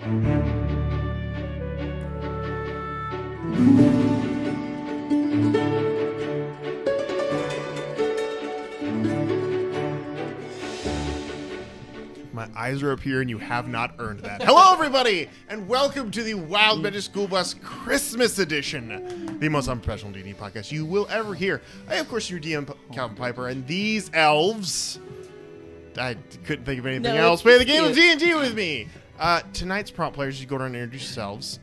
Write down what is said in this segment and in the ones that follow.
My eyes are up here, and you have not earned that. Hello, everybody, and welcome to the Wild Magic School Bus Christmas Edition, the most unprofessional D&D podcast you will ever hear. I, of course, your DM, Calvin Piper, and these elves. I couldn't think of anything else. Play the game of D&D with me. Tonight's prompt players, you go around and introduce yourselves.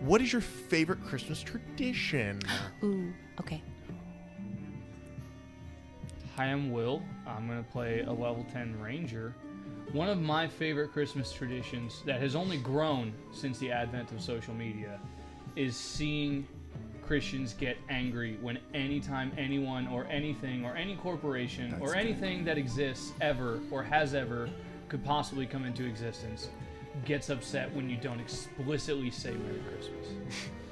What is your favorite Christmas tradition? Ooh, okay. Hi, I'm Will. I'm going to play a level 10 ranger. One of my favorite Christmas traditions that has only grown since the advent of social media is seeing Christians get angry when anytime anyone or anything or any corporation or anything that exists ever or has ever could possibly come into existence gets upset when you don't explicitly say Merry Christmas.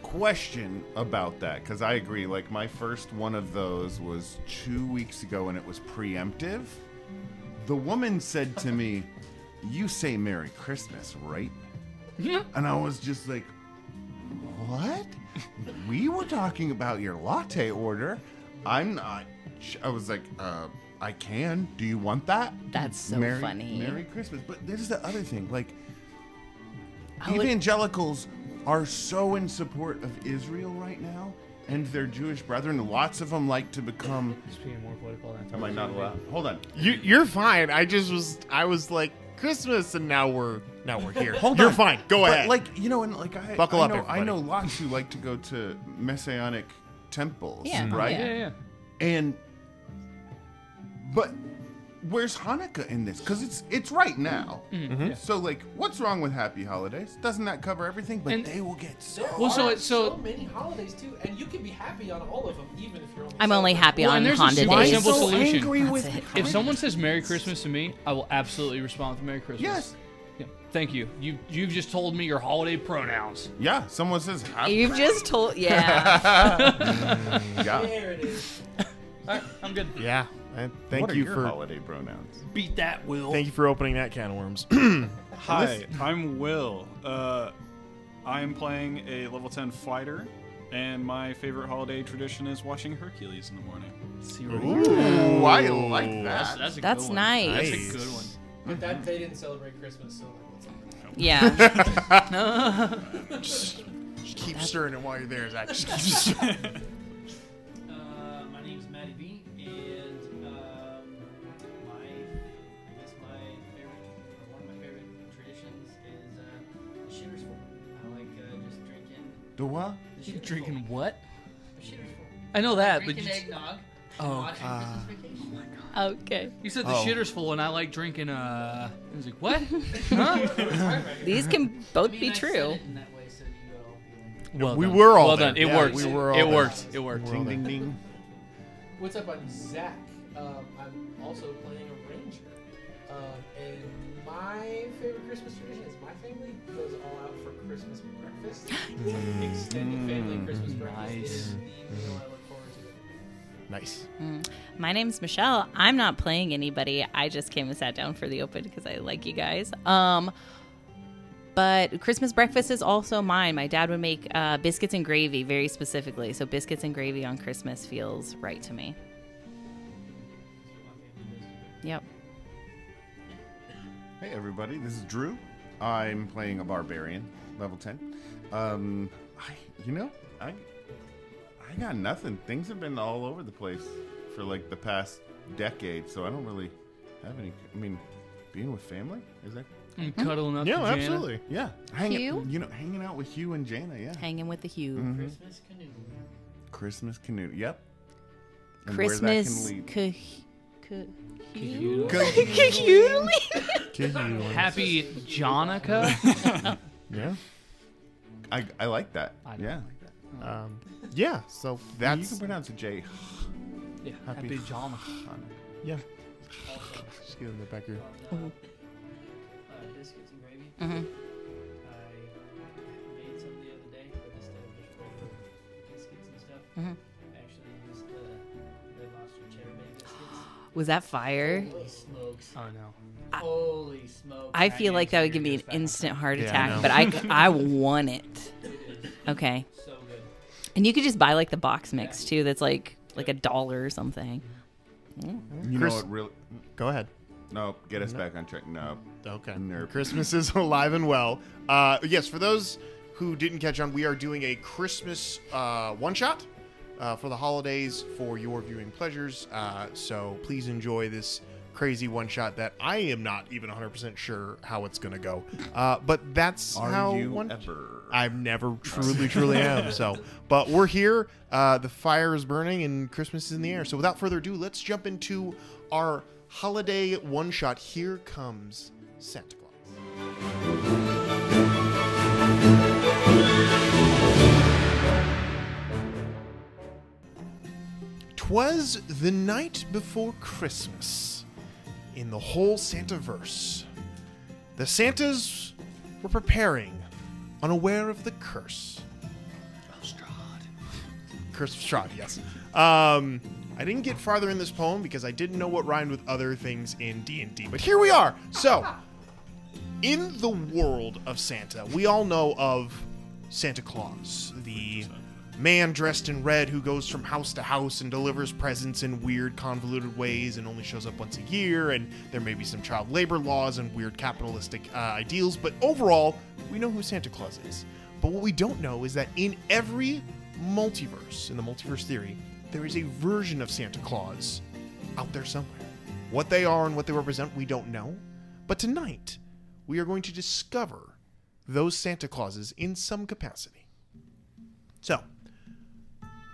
Question about that, because I agree. Like, my first one of those was 2 weeks ago, and it was preemptive. The woman said to me, "You say Merry Christmas, right?" And I was just like, "What? We were talking about your latte order. I'm not." I was like, "I can. Do you want that?" That's so funny. Merry Christmas. But there's the other thing. Like, evangelicals are so in support of Israel right now and their Jewish brethren. Lots of them like to become. Just being more political than Am I not allowed? Hold on. You're fine. I was like Christmas, and now we're here. Hold You're on. fine. Go ahead. Like, you know, and like Buckle up, I everybody. know lots who like to go to Messianic temples, Yeah, right? Yeah. But where's Hanukkah in this? Because it's right now. Yeah. So, like, what's wrong with Happy Holidays? Doesn't that cover everything? But And- they will get so. There Well, are so- so many holidays too, and you can be happy on all of them, even if you're only. I'm only happy Well, on and there's a Honda super days. simple solution. angry That's with it. If someone says Merry Christmas to me, I will absolutely respond with Merry Christmas. Yes. Yeah. Thank you. You've just told me your holiday pronouns. Yeah, someone says Happy. You've just told, yeah. Yeah. There it is. All right, I'm good. Yeah. And thank What you are your for holiday pronouns? Beat that, Will. thank you for opening that can of worms. Hi, I'm Will. I am playing a level 10 fighter, and my favorite holiday tradition is watching Hercules in the morning. Ooh, I like that. That's a That's good one. nice. That's a good one. But that they didn't celebrate Christmas, so like, what's up? Yeah. Just keep stirring it while you're there, Zach. Just keep stirring. My name is Matty B, and one of my favorite traditions is the Shitter's Full. I like just drinking The what? the Shitter's Drinking Full. what? The Shitter's Full. I know that, but Drinking eggnog. Oh, Watching Christmas Vacation. Okay. you said the Oh. shitter's full, and I like drinking. I was like, what? Huh? These can both be I said true. it in that way so you would all be like, Well We done. were all well there. done. It Yeah, worked. we were all it there. worked. It worked. Ding, ding, ding. What's up? I'm Zach. I'm also playing a ranger. And my favorite Christmas tradition is my family goes all out for Christmas breakfast. Extended family Christmas breakfast Nice. is the meal I look forward to. Nice. My name's Michelle. I'm not playing anybody. I just came and sat down for the open because I like you guys. But Christmas breakfast is also mine. My dad would make biscuits and gravy very specifically. So biscuits and gravy on Christmas feels right to me. Yep. Hey everybody, this is Drew. I'm playing a barbarian, level 10. I got nothing. Things have been all over the place for like the past decade, so I don't really have any. I mean, being with family is that? And cuddling up Yeah, to Jana. absolutely. Yeah, Hugh? hanging out with Hugh and Jana. Yeah, Hanging with the Hugh. Christmas canoe. Christmas canoe. Yep. And where that Christmas. can lead. Happy Jonica. Yeah. I like that. I don't Yeah. like that. Yeah. So You that's can pronounce a J. Yeah, Happy Happy Jonica. yeah. Just get in the back here. Biscuits and gravy. Mhm. I made some the other day, but instead of just regular biscuits and stuff, Mhm. I actually used the Red Lobster cheddar bay biscuits. Was that fire? Holy smokes. Oh no. Holy smokes. I feel like that would give me an instant heart attack, but I want it. It is Okay. so good. And you could just buy like the box mix too. That's like $1 or something. You Chris- know what really? Go ahead. No, get us back on track. No. Okay. Nerp. Christmas is alive and well. Yes, for those who didn't catch on, we are doing a Christmas one-shot for the holidays for your viewing pleasures. So please enjoy this crazy one-shot that I am not even 100% sure how it's going to go. But that's how Are you one... ever? I've never truly am. So, but we're here. The fire is burning and Christmas is in the air. So without further ado, let's jump into our holiday one-shot. Here comes Santa Claus. 'Twas the night before Christmas in the whole Santaverse. The Santas were preparing, unaware of the curse. Curse of Strahd, yes. I didn't get farther in this poem because I didn't know what rhymed with other things in D&D, but here we are. So, in the world of Santa, we all know of Santa Claus, the man dressed in red who goes from house to house and delivers presents in weird, convoluted ways and only shows up once a year, and there may be some child labor laws and weird capitalistic ideals, but overall, we know who Santa Claus is. But what we don't know is that in every multiverse, in the multiverse theory, there is a version of Santa Claus out there somewhere. What they are and what they represent, we don't know. But tonight, we are going to discover those Santa Clauses in some capacity. So,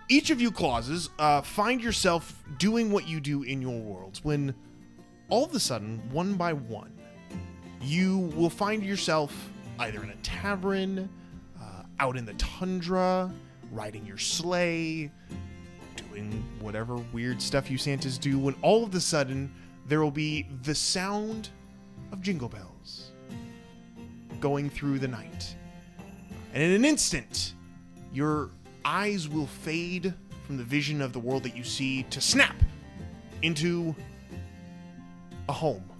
each of you Clauses find yourself doing what you do in your worlds when all of a sudden, one by one, you will find yourself either in a tavern, out in the tundra, riding your sleigh, doing whatever weird stuff you Santas do, when all of a sudden there will be the sound of jingle bells going through the night. And in an instant, your eyes will fade from the vision of the world that you see to snap into a home.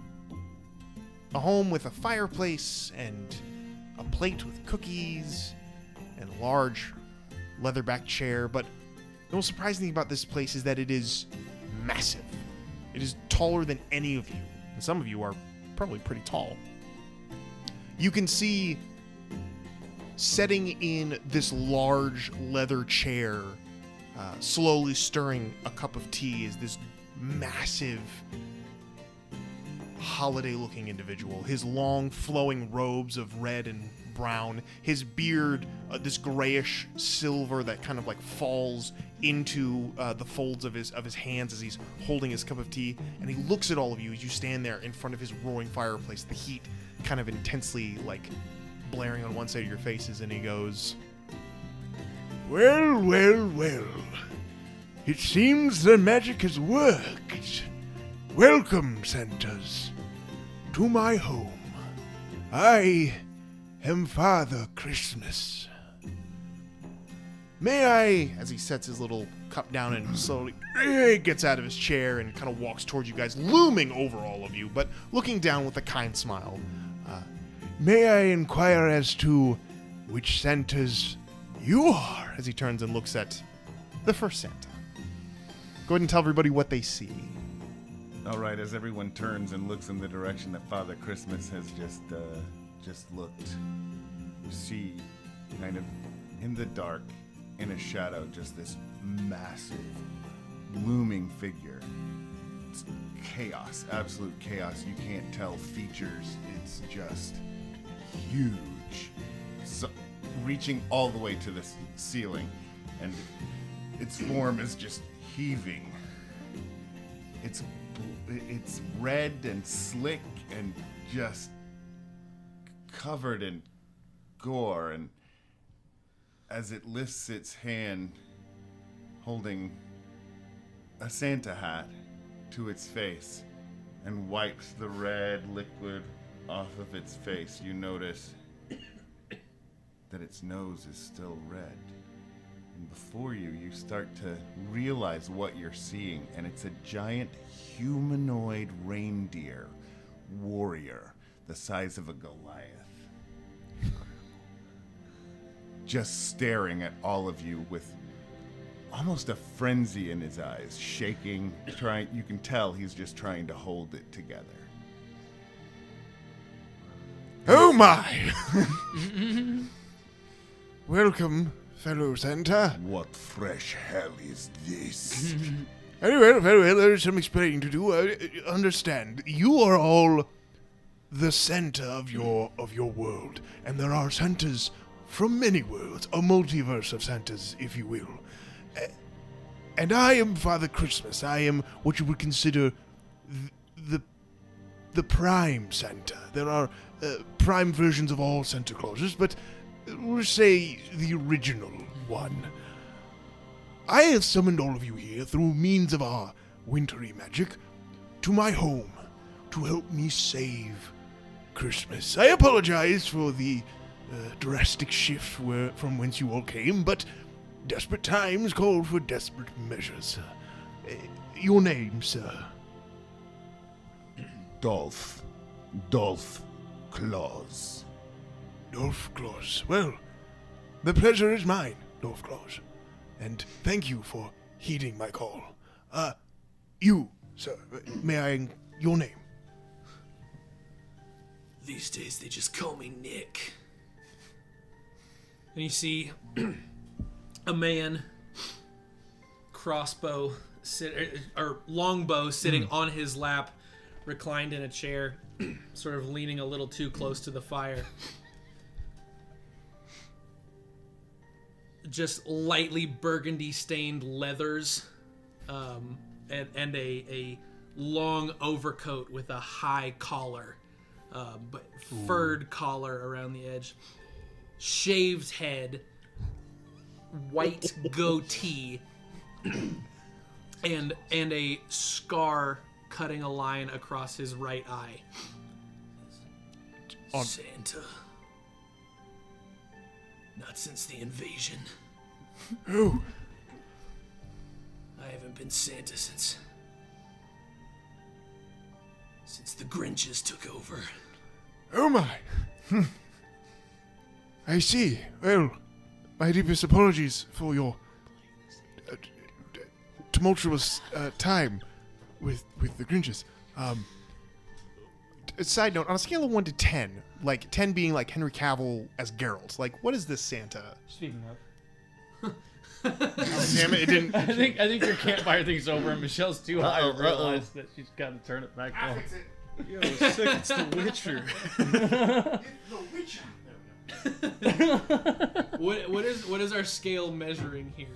A home with a fireplace and a plate with cookies and a large leatherback chair, but the most surprising thing about this place is that it is massive. It is taller than any of you, and some of you are probably pretty tall. You can see setting in this large leather chair, slowly stirring a cup of tea, is this massive holiday-looking individual. His long, flowing robes of red and brown, his beard, this grayish silver that kind of like falls into the folds of his hands as he's holding his cup of tea, and he looks at all of you as you stand there in front of his roaring fireplace, the heat kind of intensely like blaring on one side of your faces, and he goes, Well, well, well. It seems the magic has worked. Welcome, Santas, to my home. I am Father Christmas. May I, as he sets his little cup down and slowly gets out of his chair and kind of walks towards you guys, looming over all of you, but looking down with a kind smile. May I inquire as to which Santas you are? As he turns and looks at the first Santa. Go ahead and tell everybody what they see. All right, as everyone turns and looks in the direction that Father Christmas has just looked, you see, kind of in the dark, in a shadow, just this massive, looming figure. It's chaos, absolute chaos. You can't tell features. It's just huge, so, reaching all the way to the ceiling, and its form is just heaving. It's red and slick and just covered in gore, and as it lifts its hand holding a Santa hat to its face and wipes the red liquid off of its face, you notice that its nose is still red. And before you, you start to realize what you're seeing, and it's a giant humanoid reindeer warrior the size of a Goliath. Just staring at all of you with almost a frenzy in his eyes, shaking, trying. You can tell he's just trying to hold it together. Oh my! Welcome, fellow Santa. What fresh hell is this? Very well, there's some explaining to do. Understand, you are all the center of your world, and there are Santas from many worlds, a multiverse of Santas, if you will. And I am Father Christmas. I am what you would consider the prime Santa. There are prime versions of all Santa Clauses, but we'll say the original one. I have summoned all of you here through means of our wintry magic to my home to help me save Christmas. I apologize for the drastic shift from whence you all came, but desperate times call for desperate measures. Your name, sir? Dolph Claus. Dolph Claus. Well, the pleasure is mine, Dolph Claus. And thank you for heeding my call. You, sir, may I, your name? These days they just call me Nick. And you see a man, crossbow, or longbow sitting on his lap, reclined in a chair, sort of leaning a little too close to the fire. Just lightly burgundy-stained leathers, and a long overcoat with a high collar, but furred collar around the edge. Shaved head, white goatee, and a scar cutting a line across his right eye. Santa. Not since the invasion. Oh. I haven't been Santa since the Grinches took over. Oh my. I see. Well, my deepest apologies for your tumultuous time with the Grinches. Side note, on a scale of 1 to 10, like 10 being like Henry Cavill as Geralt, like what is this Santa? Speaking of, Damn it, it didn't. I think your campfire thing's over, and Michelle's too high to realize that she's got to turn it back on. Yo, sick, it's The Witcher. What is our scale measuring here?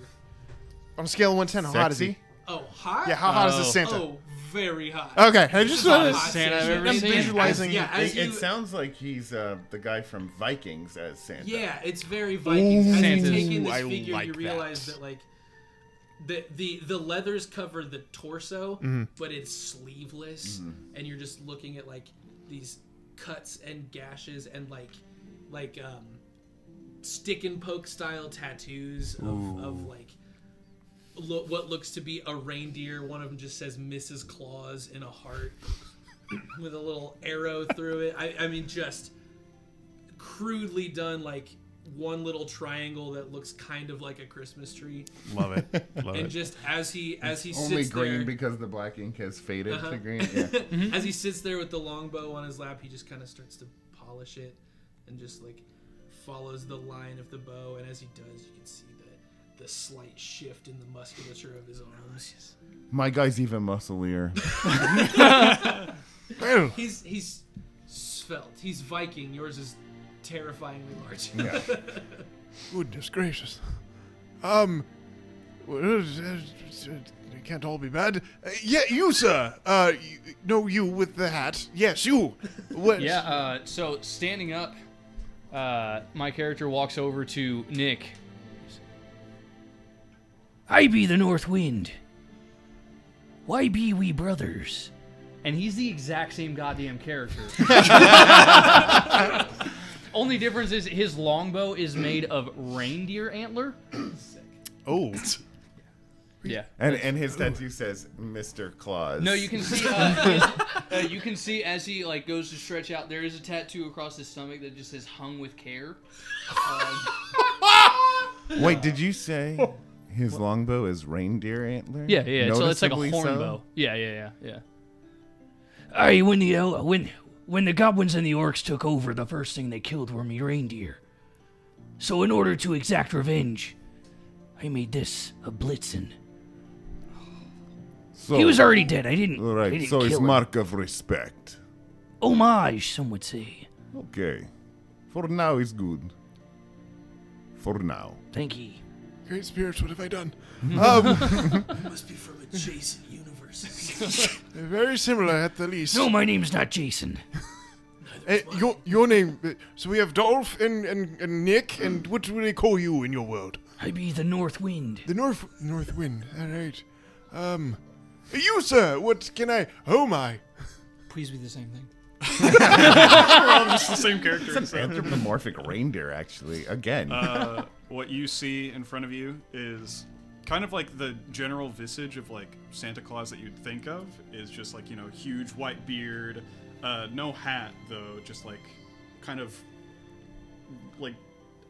On a scale of 1 to 10, how hot is he? Oh, hot? Yeah, how hot is this Santa? Oh, very hot. Okay, I just wanted Hot Santa I've ever I'm seen. visualizing. It sounds like he's the guy from Vikings as Santa. Yeah, it's very Vikings. As you Santa's- take in this I figure, like you realize that. that like the leathers cover the torso, but it's sleeveless, and you're just looking at like these cuts and gashes and like stick and poke style tattoos of like what looks to be a reindeer. One of them just says Mrs. Claus in a heart with a little arrow through it. I mean, just crudely done, like one little triangle that looks kind of like a Christmas tree. Love it. Love And it. just as he Only sits green there, because the black ink has faded to green. Yeah. as he sits there with the longbow on his lap, he just kind of starts to polish it and just like follows the line of the bow. And as he does, you can see the slight shift in the musculature of his arms. My guy's even musclier. Well, He's svelte. He's Viking. Yours is terrifyingly large. Yeah. goodness gracious. Well, it can't all be bad. Yeah, you, sir. No, you with the hat. Yes, you. What? Yeah, so standing up, my character walks over to Nick. I be the North Wind. Why be we brothers? And he's the exact same goddamn character. Only difference is his longbow is made of reindeer antler. Oh. Yeah. And his tattoo says Mr. Claus. No, you can see. You can see as he like goes to stretch out. There is a tattoo across his stomach that just says "hung with care." Wait, did you say his longbow is reindeer antler? Yeah, yeah. So it's like a Noticeably horn so? bow. Yeah. Aye, when the goblins and the orcs took over, the first thing they killed were me reindeer. So in order to exact revenge, I made this a Blitzen. So, He was already dead. I didn't right, so kill it's him. mark of respect. Homage, some would say. Okay. For now, it's good. For now. Thank ye. Great spirits, what have I done? Must be from adjacent universes. Very similar at the least. No, my name's not Jason. Your name. So we have Dolph and Nick, and what do they call you in your world? I be the North Wind. The North Wind. All right. You sir, what can I? Oh my. Please be the same thing. We're all just the same character. It's an anthropomorphic reindeer, actually. Again. What you see in front of you is kind of like the general visage of like Santa Claus that you'd think of is just like, you know, huge white beard, no hat though, just like kind of like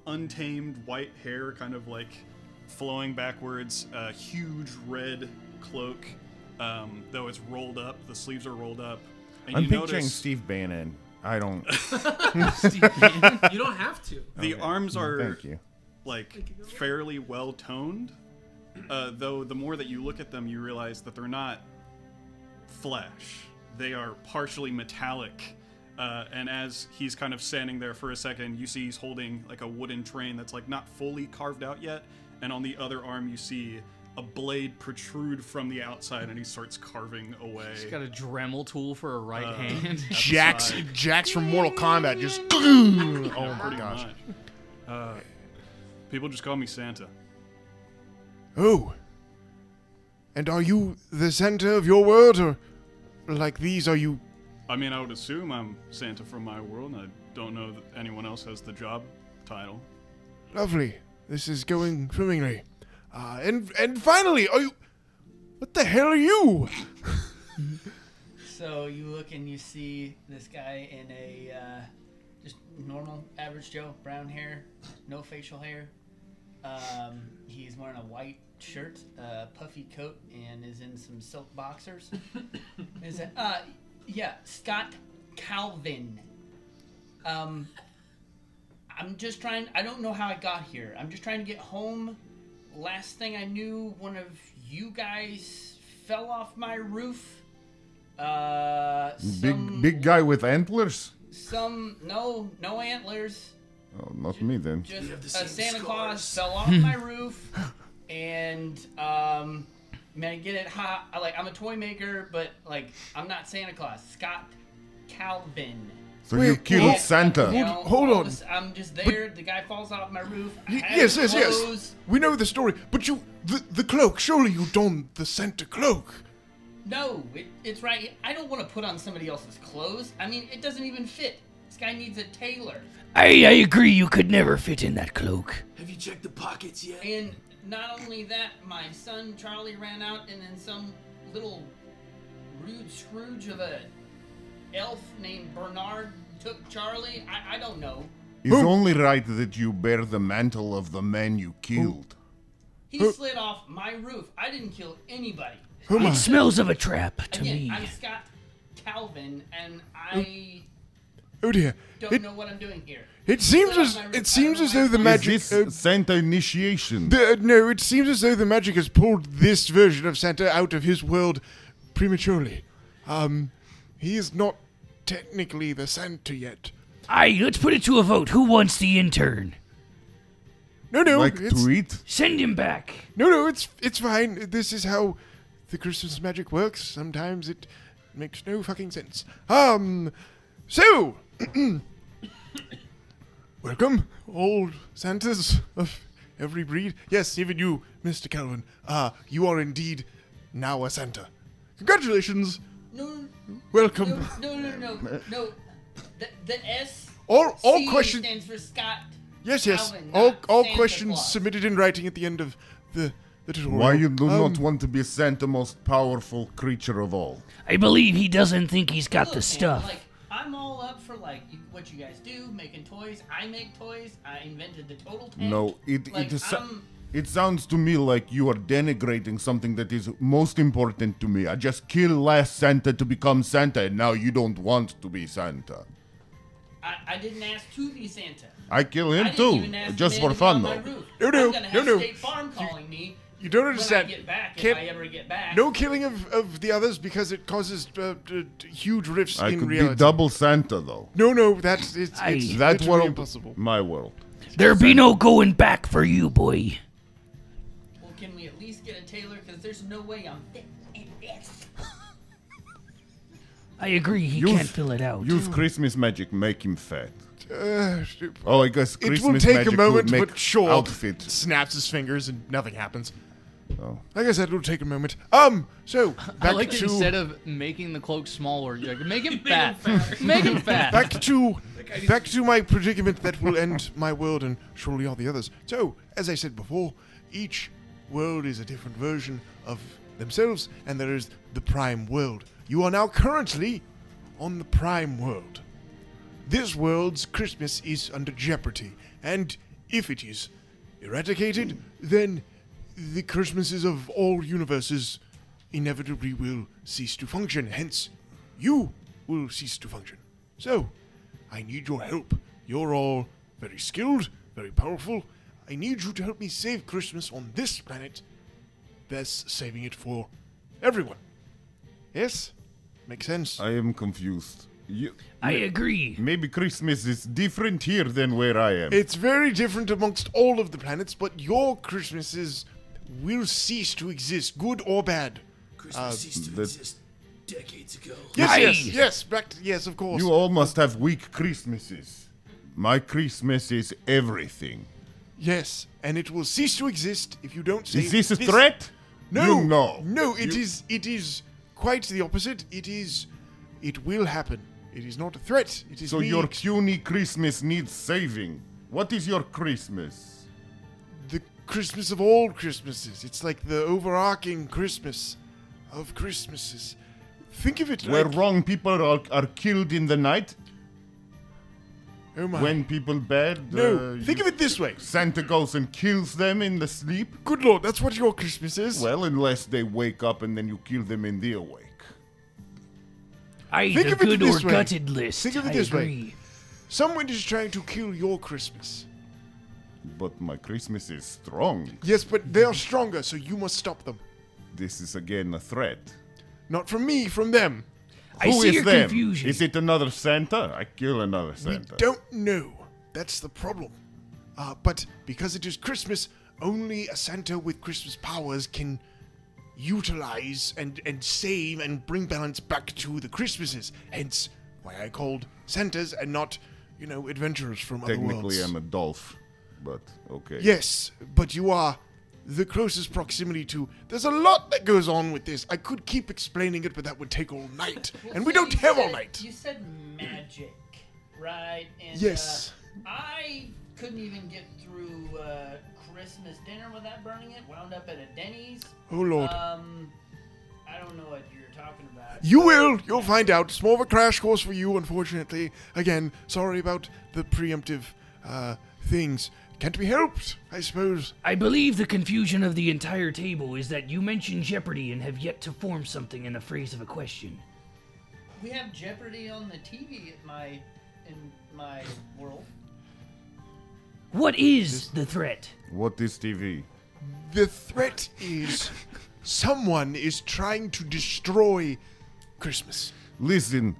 untamed white hair, kind of like flowing backwards, huge red cloak, though it's rolled up, the sleeves are rolled up. And I'm you picturing notice Steve Bannon. I don't. You don't have to. the arms are Thank you. like fairly well toned, though the more that you look at them, you realize that they're not flesh. They are partially metallic. And as he's kind of standing there for a second, you see he's holding like a wooden train that's like not fully carved out yet. And on the other arm, you see a blade protrude from the outside, and he starts carving away. He's got a Dremel tool for a right hand. Jax from Mortal Kombat just. Oh my Pretty gosh. much. People just call me Santa. Oh. And are you the center of your world, or like these? Are you? I mean, I would assume I'm Santa from my world, and I don't know that anyone else has the job title. Lovely. This is going swimmingly. And finally, are you? What the hell are you? So you look and you see this guy in a just normal average Joe, brown hair, no facial hair. He's wearing a white shirt, puffy coat, and is in some silk boxers. Is it? Yeah, Scott Calvin. I'm just trying. I don't know how I got here. I'm just trying to get home. Last thing I knew, one of you guys fell off my roof. Big guy with antlers? No antlers. Oh, not me then. Just Santa Claus fell off my roof, and man, get it hot. I'm a toy maker, but like I'm not Santa Claus. Scott Calvin. So you Wait, killed hold- Santa. You know, hold on. I'm just there. The guy falls off my roof. I have Yes. clothes. We know the story, but the cloak. Surely you donned the Santa cloak. No, it's right. I don't want to put on somebody else's clothes. I mean, it doesn't even fit. This guy needs a tailor. I agree you could never fit in that cloak. Have you checked the pockets yet? And not only that, my son Charlie ran out, and then some little rude Scrooge of a elf named Bernard took Charlie. I don't know. It's only right that you bear the mantle of the man you killed. He slid off my roof. I didn't kill anybody. It smells of a trap to Again, me. I'm Scott Calvin, and I Oh dear. don't know what I'm doing here. It seems Slid as off my roof. it seems I as don't though the know magic. Is this Santa initiation? No, it seems as though the magic has pulled this version of Santa out of his world prematurely. He is not technically the Santa yet. Aye, let's put it to a vote. Who wants the intern? No, Like it's, to eat? Send him back. no, it's fine. This is how the Christmas magic works. Sometimes it makes no fucking sense. So, welcome, all Santas of every breed. Yes, even you, Mr. Calvin. You are indeed now a Santa. Congratulations. No, Welcome. no. The S. All C questions. stands for Scott. Yes. Calvin, All not Santa questions Claus. submitted in writing at the end of the tutorial. Why you do not want to be Santa, most powerful creature of all? I believe he doesn't think he's got Look, the man, stuff. like, I'm all up for what you guys do, making toys. I make toys. I invented the total tank. No, Like, it sounds to me like you are denigrating something that is most important to me. I just killed last Santa to become Santa, and now you don't want to be Santa. I didn't ask to be Santa. I kill I him didn't too, even ask just the man for to fun be on though. my roof. No, I'm gonna have no. State Farm calling me You don't when I understand. get back, if Can't- I ever get back. No killing of the others because it causes huge rifts I in could reality. be double Santa though. No, that's it's That literally world, impossible. my world. There be no going back for you, boy. Well, can we at least get a tailor? Because there's no way I'm fit in this. I agree, he Use- can't fill it out. Use Christmas magic, make him fat. Uh, Oh, I guess it Christmas will take magic a moment, would make but sure. outfit. Snaps his fingers and nothing happens. Oh. Like I said, it'll take a moment. So I back like that to instead of making the cloak smaller, you're like, make him fat. Make him fat. back to my predicament that will end my world and surely all the others. So, as I said before, each world is a different version of themselves, and there is the prime world. You are now currently on the prime world. This world's Christmas is under jeopardy, and if it is eradicated, then the Christmases of all universes inevitably will cease to function. Hence, you will cease to function. So, I need your help. You're all very skilled, very powerful. I need you to help me save Christmas on this planet, thus saving it for everyone. Yes? Makes sense? I am confused. I agree. Maybe Christmas is different here than where I am. It's very different amongst all of the planets, but your Christmases will cease to exist, good or bad. Christmas ceased to that- exist decades ago. Yes, yes, of course. You all must have weak Christmases. My Christmas is everything. Yes, and it will cease to exist if you don't save Is this a threat? No, You know. no, it You- is quite the opposite. It will happen. It is not a threat. It is So me your puny Christmas needs saving. What is your Christmas? the Christmas of all Christmases. It's like the overarching Christmas of Christmases. Think of it Where like wrong people are killed in the night? oh my. When people bad? no, think of it this way. Santa goes and kills them in the sleep? Good Lord, that's what your Christmas is. Well, unless they wake up and then you kill them in the awake. I Think the of it good this or way. gutted list. Think of it I this way. agree. Someone is trying to kill your Christmas. But my Christmas is strong. Yes, but they are stronger, so you must stop them. This is again a threat. Not from me, from them. I Who see is your them? confusion. Is it another Santa? I kill another Santa. We don't know. That's the problem. But because it is Christmas, only a Santa with Christmas powers can utilize and save and bring balance back to the Christmases. Hence, why I called Santas and not, adventurers from other Technically, worlds. I'm a Dolph, but okay. Yes, but you are the closest proximity to. There's a lot that goes on with this. I could keep explaining it, but that would take all night, and we So don't you have all said- night. You said magic, right? And, Yes. I couldn't even get through Christmas dinner without burning it. Wound up at a Denny's. Oh Lord. I don't know what you're talking about. You will. You'll find out. It's more of a crash course for you, unfortunately. Again, sorry about the preemptive things. Can't be helped, I suppose. I believe the confusion of the entire table is that you mentioned Jeopardy and have yet to form something in the phrase of a question. We have Jeopardy on the TV in my world. What is the threat? What is TV? The threat is someone is trying to destroy Christmas. Listen,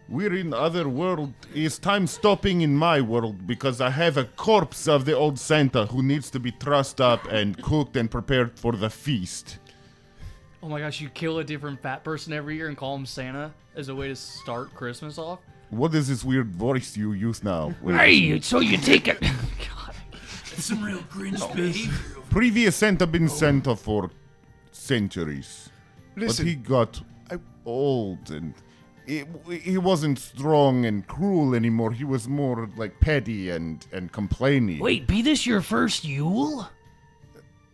we're in other world. Is time stopping in my world because I have a corpse of the old Santa who needs to be trussed up and cooked and prepared for the feast. Oh my gosh, you kill a different fat person every year and call him Santa as a way to start Christmas off? What is this weird voice you use now? Hey, so you take it. God. It's some real Grinch behavior. Previous Santa been Santa for centuries. Listen, But he got old and he wasn't strong and cruel anymore. He was more like petty and complaining. Wait, be this your first Yule?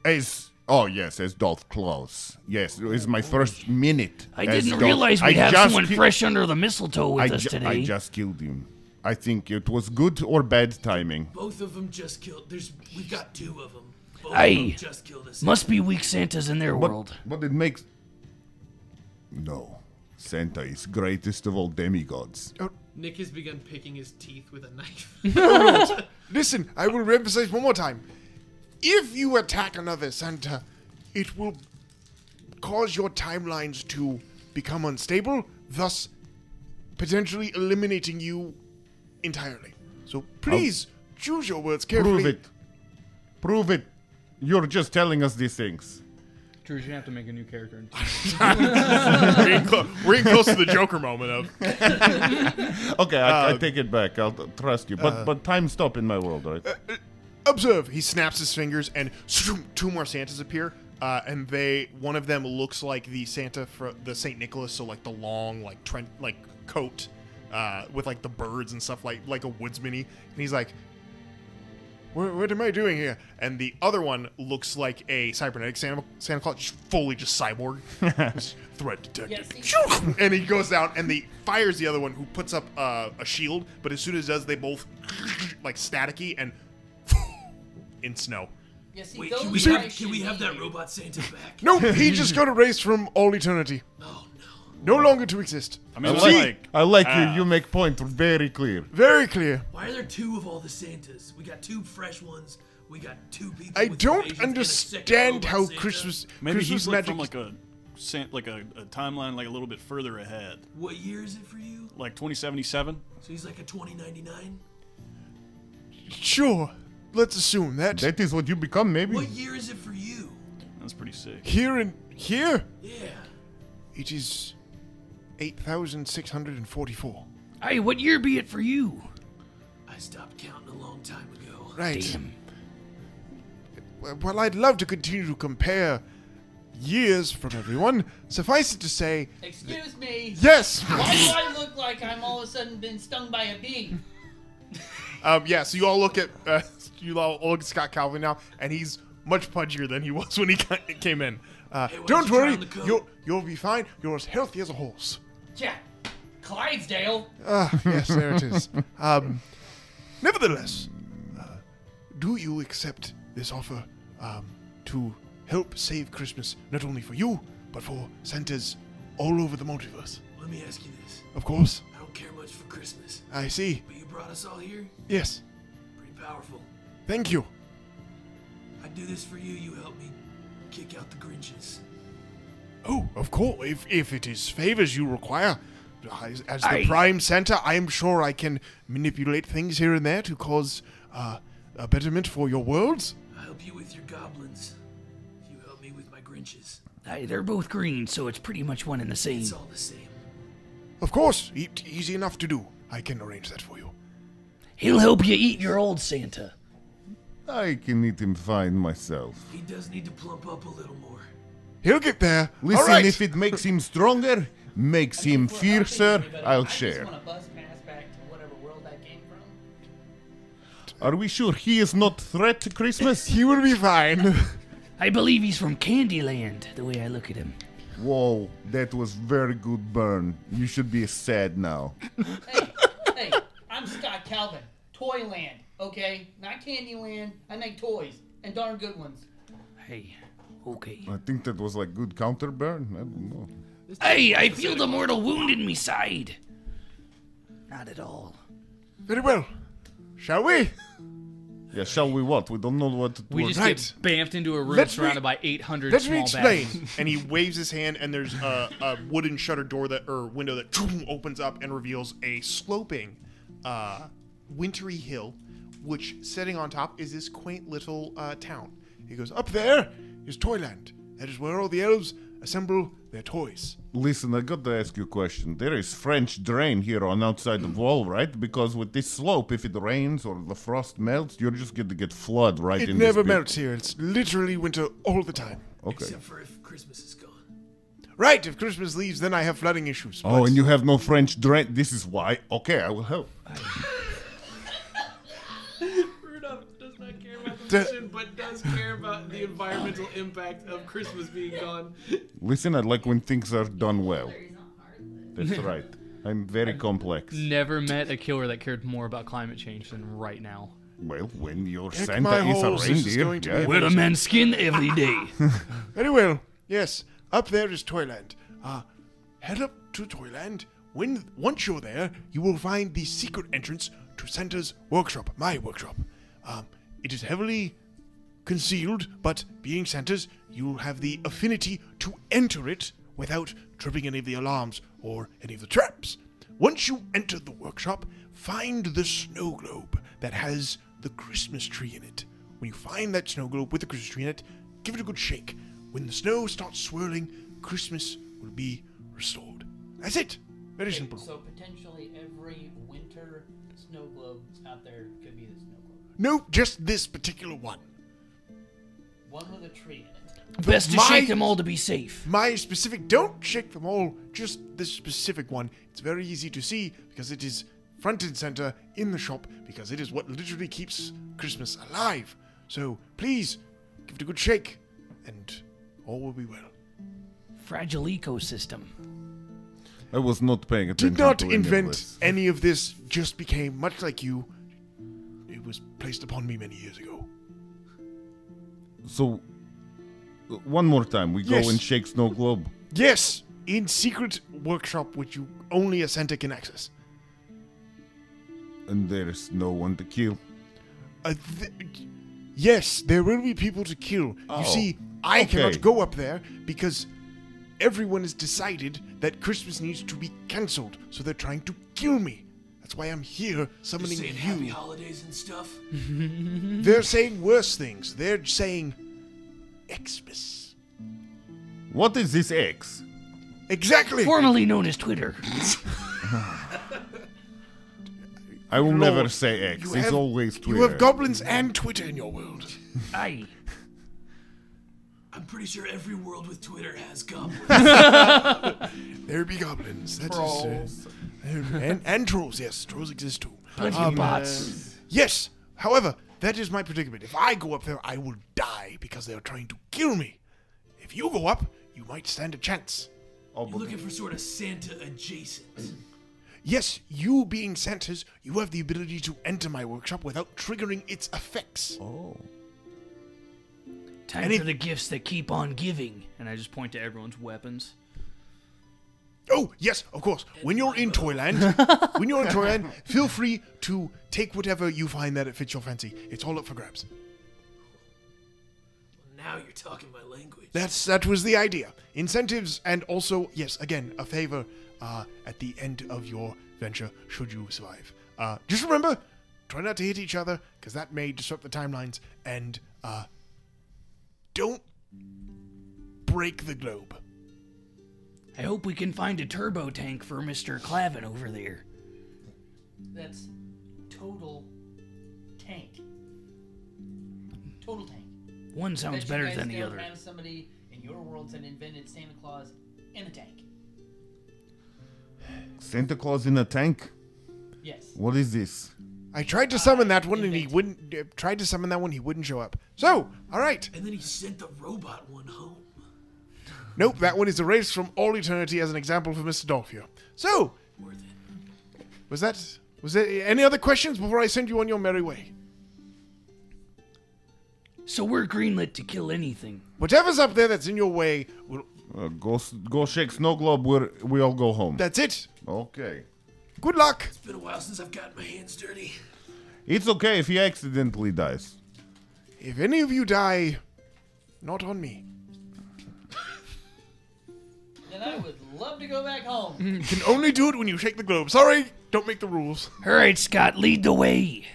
As Oh, yes, as Darth Claus. Yes, it was my first minute. I as didn't Darth- realize we'd I have just someone ki- fresh under the mistletoe with us I today. just killed him. I think it was good or bad timing. Both of them just killed. We've got 2 of them. Both Aye. of them just killed us. Must be weak Santas in their world. But it makes... No. Santa is greatest of all demigods. Nick has begun picking his teeth with a knife. Listen, I will emphasize one more time. If you attack another Santa, it will cause your timelines to become unstable, thus potentially eliminating you entirely. So please choose your words carefully. Prove it. Prove it. You're just telling us these things. Drew, you're gonna have to make a new character. We're getting close to the Joker moment of. Okay, I take it back. I'll trust you. But time stop in my world, right? Observe. He snaps his fingers, and 2 more Santas appear. And one of them looks like the Santa for the Saint Nicholas, so like the long, like coat, with like the birds and stuff, like a woodsman-y. And he's like, "What am I doing here?" And the other one looks like a cybernetic Santa Claus, just cyborg. Threat detected. Yes, And he goes down and fires the other one, who puts up a shield. But as soon as it does, they both like staticky and in snow. Yeah, see, Wait, those can guys we should have be that here. robot Santa back? No, he just got erased from all eternity. Oh no. No longer to exist. I mean, I like you. You make point very clear. Very clear. Why are there 2 of all the Santas? We got 2 fresh ones. We got 2 people. I with don't invasions and a understand second how robot Santa. Christmas maybe Christmas he's like magic. from like a timeline like a little bit further ahead, What year is it for you? like 2077. So he's like a 2099. Sure, let's assume that That is what you become, maybe? What year is it for you? That's pretty sick. here Yeah. it is 8,644. Hey, what year be it for you? I stopped counting a long time ago. Right. Damn. Well, I'd love to continue to compare years from everyone. Suffice it to say, Excuse me. yes. Why do I look like I'm all of a sudden been stung by a bee? Yeah. So you all look at Scott Calvin now, and he's much pudgier than he was when he came in. why Don't don't you worry, try on the coat? you'll be fine. You're as healthy as a horse. Yeah. Clydesdale. Yes, there it is. Nevertheless, do you accept this offer to help save Christmas, not only for you, but for Santas all over the multiverse? Let me ask you this. Of course. I don't care much for Christmas, I see. but you brought us all here. Yes. Pretty powerful. Thank you. I'd do this for you. You help me kick out the Grinches. Oh, of course. If it is favors you require, as the Aye. Prime Santa, I am sure I can manipulate things here and there to cause a betterment for your worlds. I'll help you with your goblins. You help me with my Grinches. Hey, they're both green, so it's pretty much one and the same. It's all the same. Of course, easy enough to do. I can arrange that for you. He'll help you eat your old Santa. I can eat him fine myself. He does need to plump up a little more. He'll get there. Listen, All right. if it makes him stronger, makes him fiercer, I'll share. I just want to buzz pass back to whatever world that came from. Are we sure he is not threat to Christmas? He will be fine. I believe he's from Candyland, the way I look at him. Whoa, that was very good burn. You should be sad now. Hey, I'm Scott Calvin. Toyland, okay? Not Candyland. I make toys, and darn good ones. Hey, okay. I think that was like good counter burn. I don't know. Hey, I feel the mortal wound in me side. Not at all. Very well. Shall we? Yeah, shall we what? We don't know what to do. We just Right. get bamfed into a room Let me- surrounded by 800 Let me small explain. bags. And he waves his hand, and there's a wooden shutter door window that opens up and reveals a sloping, wintry hill, which sitting on top is this quaint little town. He goes, "Up there is Toyland. That is where all the elves assemble their toys." Listen, I got to ask you a question. There is French drain here on outside the wall, right? Because with this slope, if it rains or the frost melts, you're just going to get flood right It in never this bit. melts here. It's literally winter all the time. Okay. Except for if Christmas is gone. Right, if Christmas leaves, then I have flooding issues. Oh, but- and you have no French drain. This is why. Okay, I will help. Rudolph does not care about the tradition, but does care about the environmental impact of Christmas being gone. Listen, I like when things are done well. That's right. I'm very complex. Never met a killer that cared more about climate change than right now. Well, when your Heck, Santa my is a holes, this is reindeer, going to be yeah. Wear a man's skin every day. Very well. Yes, up there is Toyland. Head up to Toyland. Once you're there, you will find the secret entrance to Santa's workshop, my workshop. It is heavily concealed, but being Santa's, you'll have the affinity to enter it without tripping any of the alarms or any of the traps. Once you enter the workshop, find the snow globe that has the Christmas tree in it. When you find that snow globe with the Christmas tree in it, give it a good shake. When the snow starts swirling, Christmas will be restored. That's it. Very simple. So potentially every winter snow globe out there could be the snow globe. No, just this particular one. One with a tree in it. Best to my- shake them all to be safe. My specific, don't shake them all, just this specific one. It's very easy to see because it is front and center in the shop because it is what literally keeps Christmas alive. So please, give it a good shake and all will be well. Fragile ecosystem. I was not paying attention Did not to any of invent this. any of this, just became, much like you, it was placed upon me many years ago. So, one more time, we Yes. go and shake snow globe. Yes, in secret workshop which you only a Santa can access. And there's no one to kill. Yes, there will be people to kill. Oh, You see, I okay. cannot go up there because everyone has decided that Christmas needs to be cancelled, so they're trying to kill me. That's why I'm here summoning Saying happy you. holidays and stuff. They're saying worse things. They're saying Xmas. What is this X? Exactly. Formerly known as Twitter. I will Lord, never say X. you It's have- always Twitter. You have goblins and Twitter in your world. Aye. I'm pretty sure every world with Twitter has goblins. There be goblins. That is, and trolls. Yes, trolls exist too. Plenty of bots. Yes. However, that is my predicament. If I go up there, I will die because they are trying to kill me. If you go up, you might stand a chance. Oh, You're looking for sort of Santa adjacent. Yes, you being Santa's, you have the ability to enter my workshop without triggering its effects. oh. Time Any- for the gifts that keep on giving. And I just point to everyone's weapons. Oh, yes, of course. When you're in Toyland, feel free to take whatever you find that it fits your fancy. It's all up for grabs. Now you're talking my language. That was the idea. Incentives and also, yes, again, a favor at the end of your venture should you survive. Just remember, try not to hit each other because that may disrupt the timelines, and don't break the globe. I hope we can find a turbo tank for Mr. Clavin over there. That's total tank. Total tank. One sounds Bet you better guys than the don't other. have somebody in your world that invented Santa Claus in a tank. Santa Claus in a tank? Yes. What is this? I tried to summon that one and he wouldn't. Tried to summon that one, he wouldn't show up. So, all right. And then he sent the robot one home. Nope, that one is erased from all eternity as an example for Mr. Dolphio. So, Worth it. was there any other questions before I send you on your merry way? So we're greenlit to kill anything. Whatever's up there that's in your way, Go shake snow globe. We all go home. that's it. Okay. Good luck. It's been a while since I've gotten my hands dirty. It's okay if he accidentally dies. If any of you die, not on me. Then I would love to go back home. You can only do it when you shake the globe. Sorry, don't make the rules. All right, Scott, lead the way.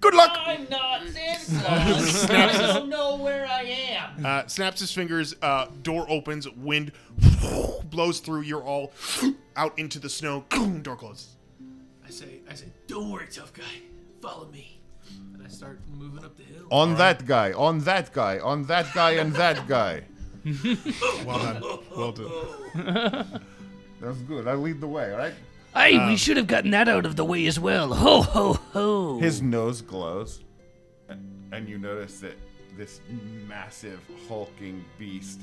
Good luck. I'm not Santa Claus. I don't know where I am. Snaps his fingers, door opens, wind blows through, you're all out into the snow, door closes. I say, don't worry, tough guy. Follow me. And I start moving up the hill. On that guy, on that guy, on that guy, and that guy. Well done. Well done. That's good. I lead the way, all right? Hey, we should have gotten that out of the way as well. Ho, ho, ho. His nose glows, and you notice that this massive hulking beast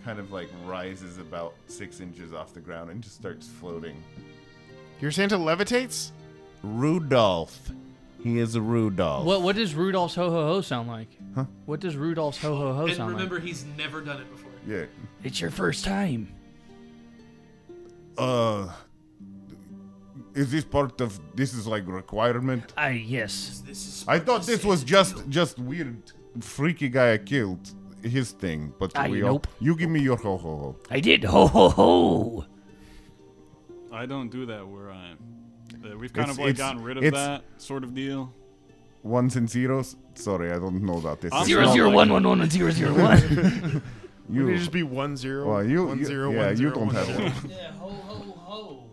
kind of like rises about 6 inches off the ground and just starts floating. Your Santa levitates? Rudolph. He is a Rudolph. What does Rudolph's ho ho ho sound like? Huh? What does Rudolph's ho ho ho And sound remember, like? he's never done it before. Yeah. It's your first time. Is this part of this is like requirement? Yes. This is I thought this was just weird freaky guy I killed his thing, but nope. You give me your ho ho ho. I did. Ho, ho, ho. I don't do that where I'm. We've kind It's- of like it's- gotten rid of it's- that sort of deal. Ones and zeros? Sorry, I don't know about this. I'm Zero, not zero, like- one, one, one, and 001. You could just be 1-0. Well, you 1-0, yeah, 1-0, you don't have 1-0. one. Yeah, ho ho ho.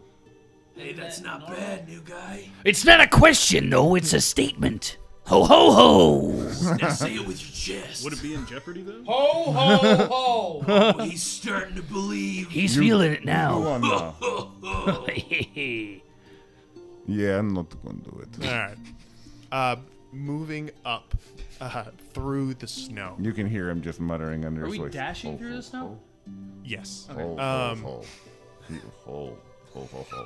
Hey, that's Isn't not that normal? bad, new guy. It's not a question, though. It's a statement. Ho, ho, ho. Now say it with your chest. Would it be in jeopardy though? Ho ho ho. Oh, he's starting to believe. He's feeling it Go now. on now. Yeah, I'm not going to do it. All right. Moving up through the snow. You can hear him just muttering under Are his we voice. dashing Ho, through ho, the snow? Yes. Ho, ho, Um, ho, ho, ho, ho, ho.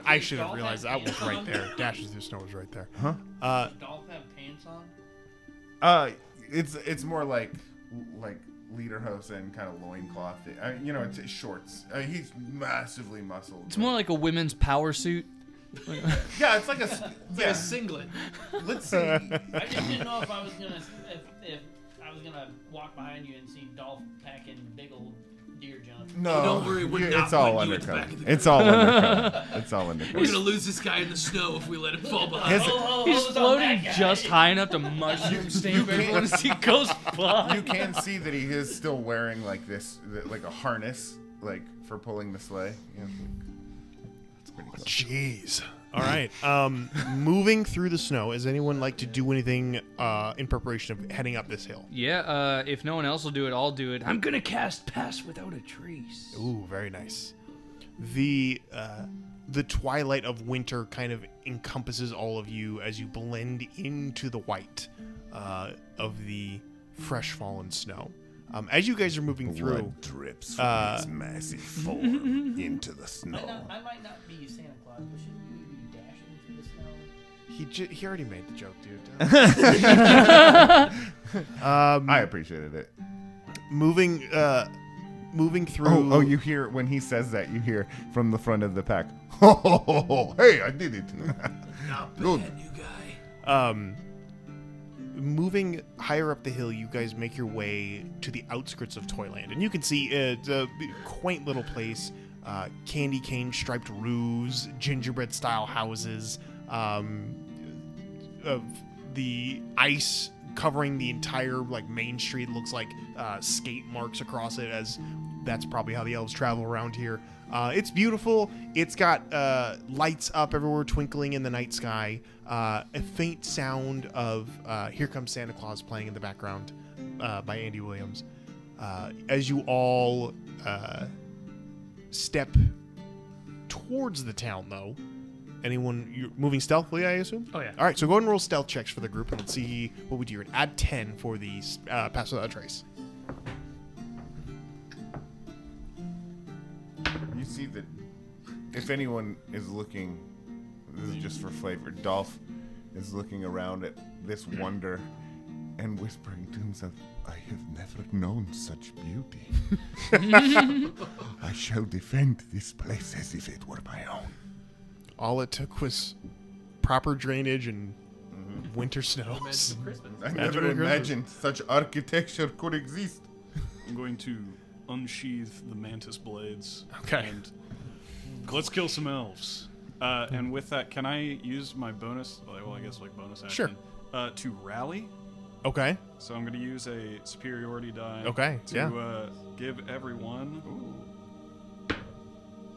I should have realized that was right there. Dashes through snow was right there. Huh? Does Dolph have pants on? It's more like lederhosen, kind of loincloth. You know, it's shorts. He's massively muscled. It's more like a women's power suit. Yeah, it's like a It's like a singlet. Let's see. I just didn't know if I was gonna if I was gonna walk behind you and see Dolph packing big old deer junk. No, Don't worry, we're not it's all putting you at the undercover. back of the It's all undercover. It's all undercover. We're gonna lose this guy in the snow if we let him fall behind. He's floating just high enough to mushroom stamp everyone as he goes by. You can see that he is still wearing like this, like a harness, like for pulling the sleigh. Yeah. That's pretty cool. Jeez. All right. Moving through the snow. Does anyone like to do anything in preparation of heading up this hill? Yeah, if no one else will do it, I'll do it. I'm gonna cast Pass Without a Trace. Ooh, very nice. The twilight of winter kind of encompasses all of you as you blend into the white of the fresh fallen snow. As you guys are moving through, Blood drips from his massive form into the I snow. might not be Santa Claus, but shouldn't we be dashing through the snow? he already made the joke, dude. I appreciated it. Moving through. Oh, you hear when he says that, you hear from the front of the pack. Ho, ho, ho, ho. Hey, I did it. Not Good. bad, new guy. Moving higher up the hill, you guys make your way to the outskirts of Toyland, and you can see it's a quaint little place. Candy cane striped roofs, gingerbread style houses, of the ice covering the entire like main street. Looks like skate marks across it, as that's probably how the elves travel around here. It's beautiful. It's got lights up everywhere twinkling in the night sky. A faint sound of Here Comes Santa Claus playing in the background by Andy Williams. As you all step towards the town, though, you're moving stealthily, I assume? Oh, yeah. All right, so go ahead and roll stealth checks for the group, and let's see what we do here. Add 10 for the Pass Without a Trace. You see that if anyone is looking, this is just for flavor, Dolph is looking around at this wonder and whispering to himself, I have never known such beauty. I shall defend this place as if it were my own. All it took was proper drainage and winter snows. Magic of Christmas. I Magic never of Christmas. imagined such architecture could exist. I'm going to unsheath the mantis blades. Okay. And let's kill some elves. And with that, can I use my bonus? Well, I guess like bonus action. Sure. To rally. Okay. So I'm going to use a superiority die. Okay, To give everyone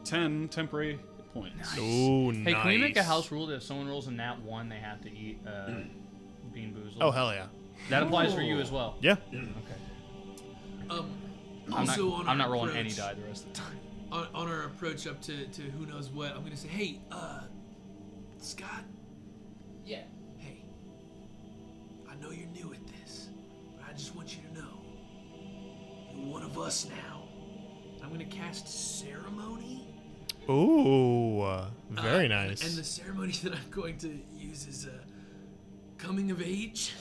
10 temporary points. Oh, Hey, can we make a house rule that if someone rolls a nat 1, they have to eat Bean Boozled? Oh, hell yeah. That applies for you as well. Yeah. Okay. Also I'm not on our rolling approach, any die the rest of the time. on our approach up to who knows what, I'm gonna say, hey, Scott. Yeah. Hey, I know you're new at this, but I just want you to know you're one of us now. I'm gonna cast ceremony. Ooh, very nice. And the ceremony that I'm going to use is coming of age.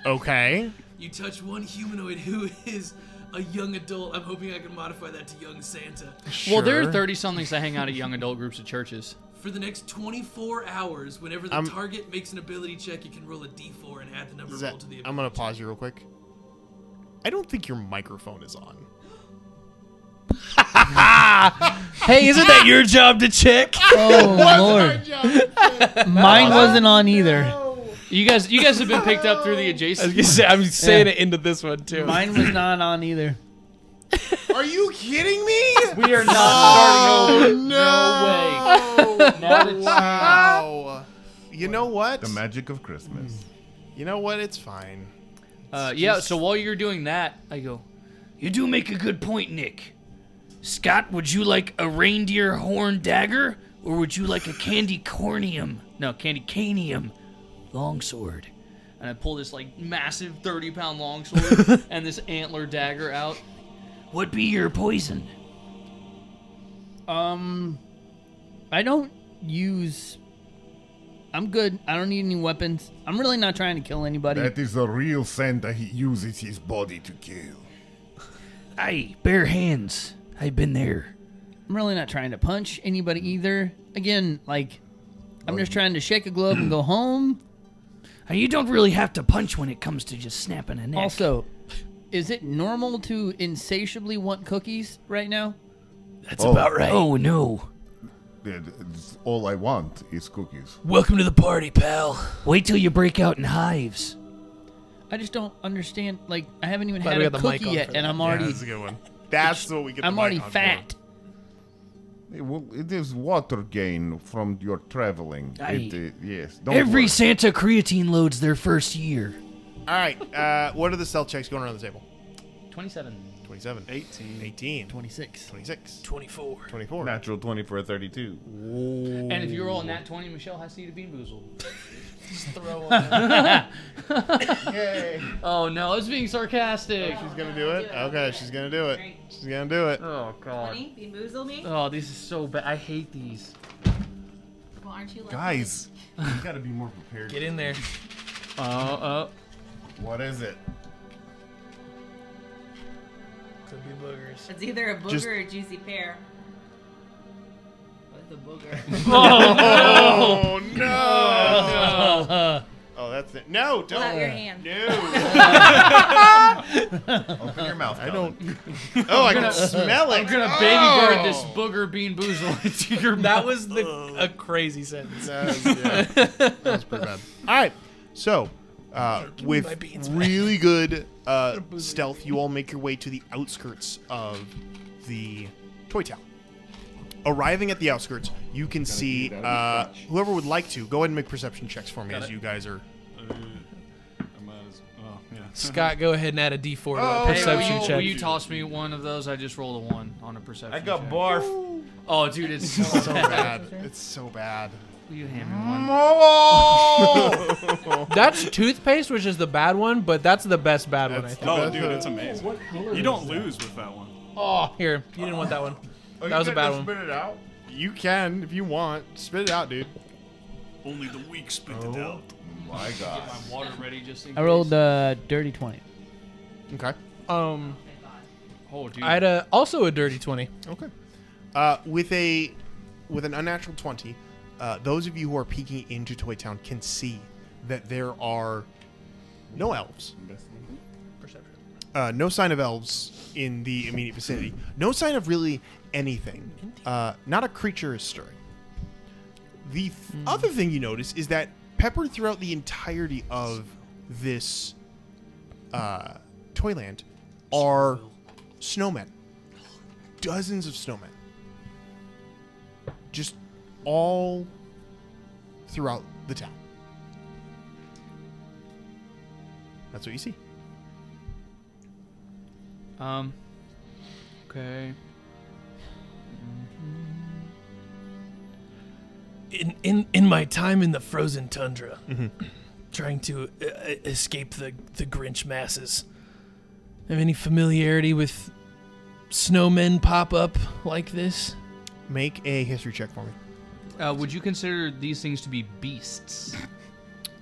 Okay. You touch one humanoid who is a young adult. I'm hoping I can modify that to young Santa. Well, there are 30-somethings that hang out at young adult groups at churches. For the next 24 hours, whenever the target makes an ability check, you can roll a d4 and add the number rolled to the ability. I'm going to pause you real quick. I don't think your microphone is on. Hey, isn't that your job to check? Oh, Lord. Mine wasn't on either. You guys have been picked up through the adjacent. I'm saying it into this one, too. Mine was not on either. Are you kidding me? We are not starting over. No way. Not a Wow. You know what? The magic of Christmas. You know what? It's fine. Yeah, so while you're doing that, I go, You do make a good point, Nick. Scott, would you like a reindeer horn dagger, or would you like a candy canium longsword? and I pull this like massive 30-pound longsword and this antler dagger out. What be your poison? I don't use... I'm good. I don't need any weapons. I'm really not trying to kill anybody. That is a real Santa. He uses his body to kill. Aye, bare hands. I've been there. I'm really not trying to punch anybody either. Again, like, I'm just trying to shake a glove and go home. You don't really have to punch when it comes to just snapping a neck. Also, is it normal to insatiably want cookies right now? That's about right. Oh, no. All I want is cookies. Welcome to the party, pal. Wait till you break out in hives. I just don't understand. Like, I haven't even Glad had we a got the mic cookie on yet, for and that. I'm already... Yeah, that's a good one. That's what we get. I'm the already mic on fat. It is water gain from your traveling. Aye. Yes. Don't Every worry. Santa creatine loads their first year. For. All right. What are the stealth checks going around the table? 27. 27. 18. 18. 26. 26. 24. 24. Natural 20 for a 32. And if you roll a nat 20, Michelle has to eat a bean boozled. Just throw on. Yay. Oh no, I was being sarcastic. She's going to do it? Okay, she's going to do it. Great. She's going to do it. Oh god. 20? Bean boozle me? Oh, this is so bad. I hate these. Well, aren't you lucky? Guys, you gotta be more prepared. Get in there. What is it? Could be boogers. It's either a booger Just- or a juicy pear. What's a booger? Oh, no. Oh, that's it. No, don't. Pull out your hand. No. Open your mouth. I don't. Oh, I can smell it. I'm gonna baby bird this booger bean boozle into your mouth. That was a crazy sentence. That was pretty bad. All right. So, my with beans really good stealth, you all make your way to the outskirts of the toy town. Arriving at the outskirts, you can see whoever would like to go ahead and make perception checks for me as you guys are. Yeah. Scott, go ahead and add a D4 to that Hey, perception will check. you toss me one of those? I just rolled a 1 on a perception I got check. barf. Oh, dude, it's so So bad. bad. It's so bad. Will you hand me one? Oh! That's toothpaste, which is the bad one, but that's the best bad one, I That's think. Oh, dude, it's amazing. You don't lose with that one. Oh, here. You didn't want that one. That was a bad one. Spit it out. You can if you want. Spit it out, dude. Only the weak spit it out. My God. Get my water ready just in I rolled case. a dirty 20. Okay. Oh, dude. I had also a dirty 20. Okay. With an unnatural 20, those of you who are peeking into Toy Town can see that there are no elves. No sign of elves in the immediate vicinity. No sign of really anything. Not a creature is stirring. The other thing you notice is that peppered throughout the entirety of this Toyland are snowmen. Dozens of snowmen. Just all throughout the town. That's what you see. Okay. in my time in the frozen tundra, trying to escape the Grinch masses, have any familiarity with snowmen pop up like this? Make a history check for me. Would you consider these things to be beasts?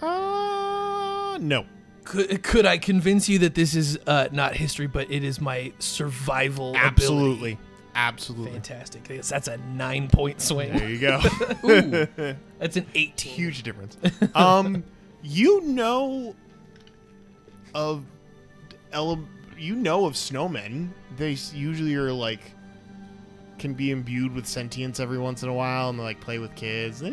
No. Could I convince you that this is not history, but it is my survival Absolutely. ability? Absolutely. Fantastic. That's a 9-point swing. There you go. Ooh, that's an 18. Huge difference. You know of snowmen. They usually are like can be imbued with sentience every once in a while, and they like play with kids.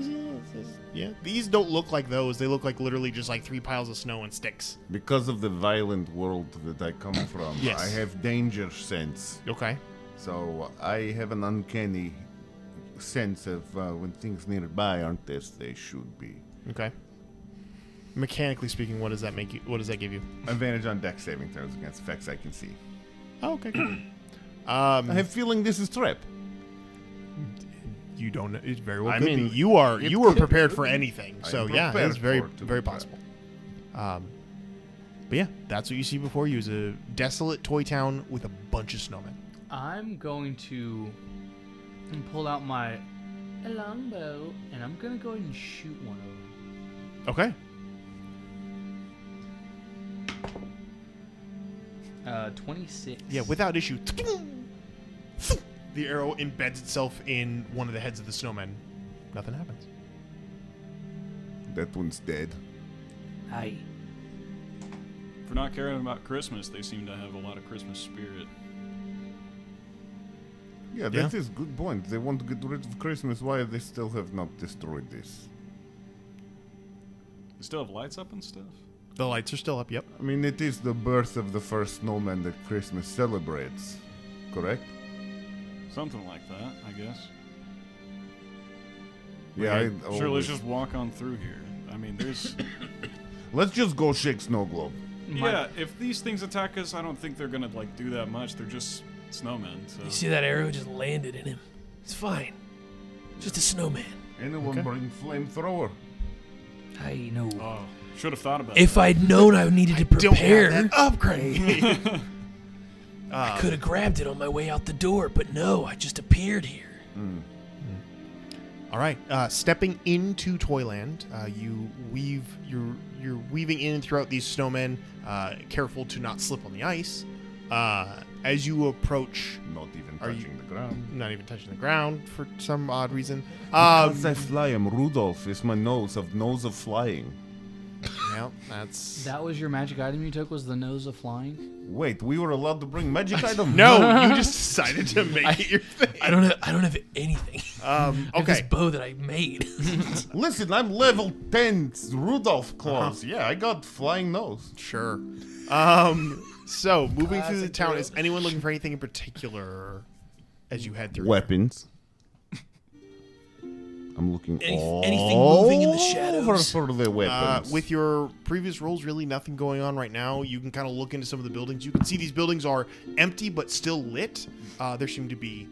Yeah, these don't look like those. They look like literally just like 3 piles of snow and sticks. Because of the violent world that I come from, Yes. I have danger sense. Okay. So I have an uncanny sense of when things nearby aren't as they should be. Okay. Mechanically speaking, what does that make you? What does that give you? Advantage on dex saving throws against effects I can see. Oh, okay. Cool. I have a feeling this is trap. You don't know. It very well I could mean, be. You were could prepared be. for anything. I So am yeah, prepared it's very for it to very be possible. But yeah, that's what you see before you is a desolate toy town with a bunch of snowmen. I'm going to pull out my longbow, and I'm going to go ahead and shoot one of them. Okay. 26. Yeah, without issue. The arrow embeds itself in one of the heads of the snowmen. Nothing happens. That one's dead. Aye. For not caring about Christmas, they seem to have a lot of Christmas spirit. Yeah, that is good point. They want to get rid of Christmas. Why they still have not destroyed this? They still have lights up and stuff? The lights are still up, yep. I mean, it is the birth of the first snowman that Christmas celebrates, correct? Something like that, I guess. Yeah, Okay, I sure, let's always- just walk on through here. I mean, there's... Let's just go shake snow globe. Yeah, if these things attack us, I don't think they're gonna, like, do that much. They're just snowmen, so... You see that arrow just landed in him. It's fine. Just a snowman. Anyone bring flamethrower? I know. Oh, should have thought about If that. I'd known I needed to prepare, Don't have that upgrade. I could have grabbed it on my way out the door, but no, I just appeared here. All right, stepping into Toyland, you're weaving in and throughout these snowmen, careful to not slip on the ice. As you approach, Not even Are you- touching the ground. not even touching the ground for some odd reason. Because I fly, I'm Rudolph. It's my nose of flying. Yeah, that's That was your magic item you took, was the nose of flying? Wait, we were allowed to bring magic items? no. You just decided to make it your thing. I don't have anything. I have this Okay. bow that I made. Listen, I'm level 10 Rudolph Claus. Yeah, I got flying nose. Sure. So moving through the town, is anyone looking for anything in particular as you head through? Weapons. I'm looking Anything moving in the over shadows? for the weapons. With your previous rolls, really nothing going on right now. You can kind of look into some of the buildings. You can see these buildings are empty but still lit. There seem to be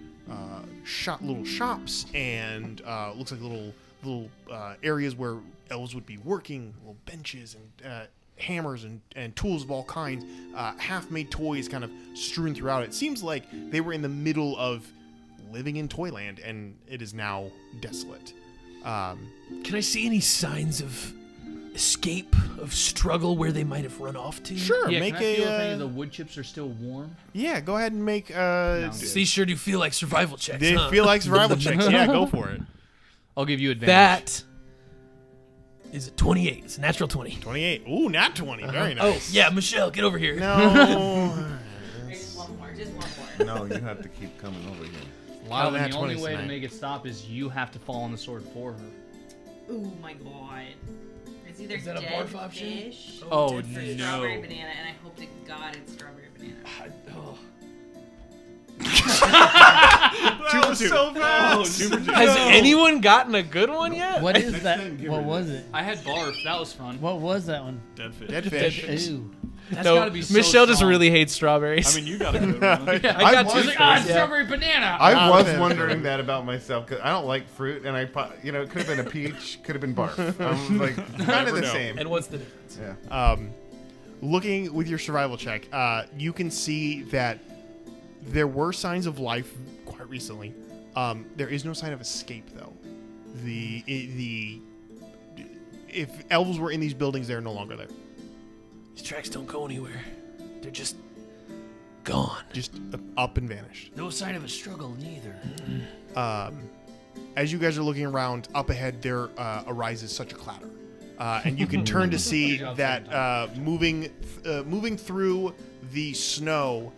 little shops and looks like little areas where elves would be working, little benches and hammers and tools of all kinds, half-made toys kind of strewn throughout. It seems like they were in the middle of living in Toyland, and it is now desolate. Can I see any signs of escape, of struggle where they might have run off to? Sure, Yeah, make can I feel if any a of the wood chips are still warm? yeah. Go ahead and make These sure do feel like survival checks. they huh? feel like survival checks. Yeah, go for it. I'll give you advantage. That is a 28. It's a natural 20. 28. Ooh, nat 20. Very Oh, nice. yeah, Michelle, get over here. No. Just one more. No, you have to keep coming over here. A lot of Calvin, nat the only 20s way to tonight. make it stop is you have to fall on the sword for her. Ooh my god. It's either Is that a dead barf option? fish Oh, or no. strawberry banana, and I hope to God it's strawberry banana. Oh. Two for two. so fast! Two for two. Has anyone gotten a good one yet? What is that? time, give What her was it? I had barf. That was fun. What was that one? Dead fish. Dead fish. Ooh. That's No, gotta be so Michelle just strong. really hates strawberries. I mean, you got a good one. I got I two. was- He's like, Yeah. strawberry banana. I was man. wondering that about myself because I don't like fruit, and it could have been a peach, could have been barf. I'm like kind of the know. same. And what's the difference? Yeah. Looking with your survival check, you can see that there were signs of life quite recently. There is no sign of escape, though. If elves were in these buildings, they're no longer there. These tracks don't go anywhere. They're just gone. Just up and vanished. No sign of a struggle, neither. As you guys are looking around, up ahead there arises such a clatter, and you can turn to see that moving through the snow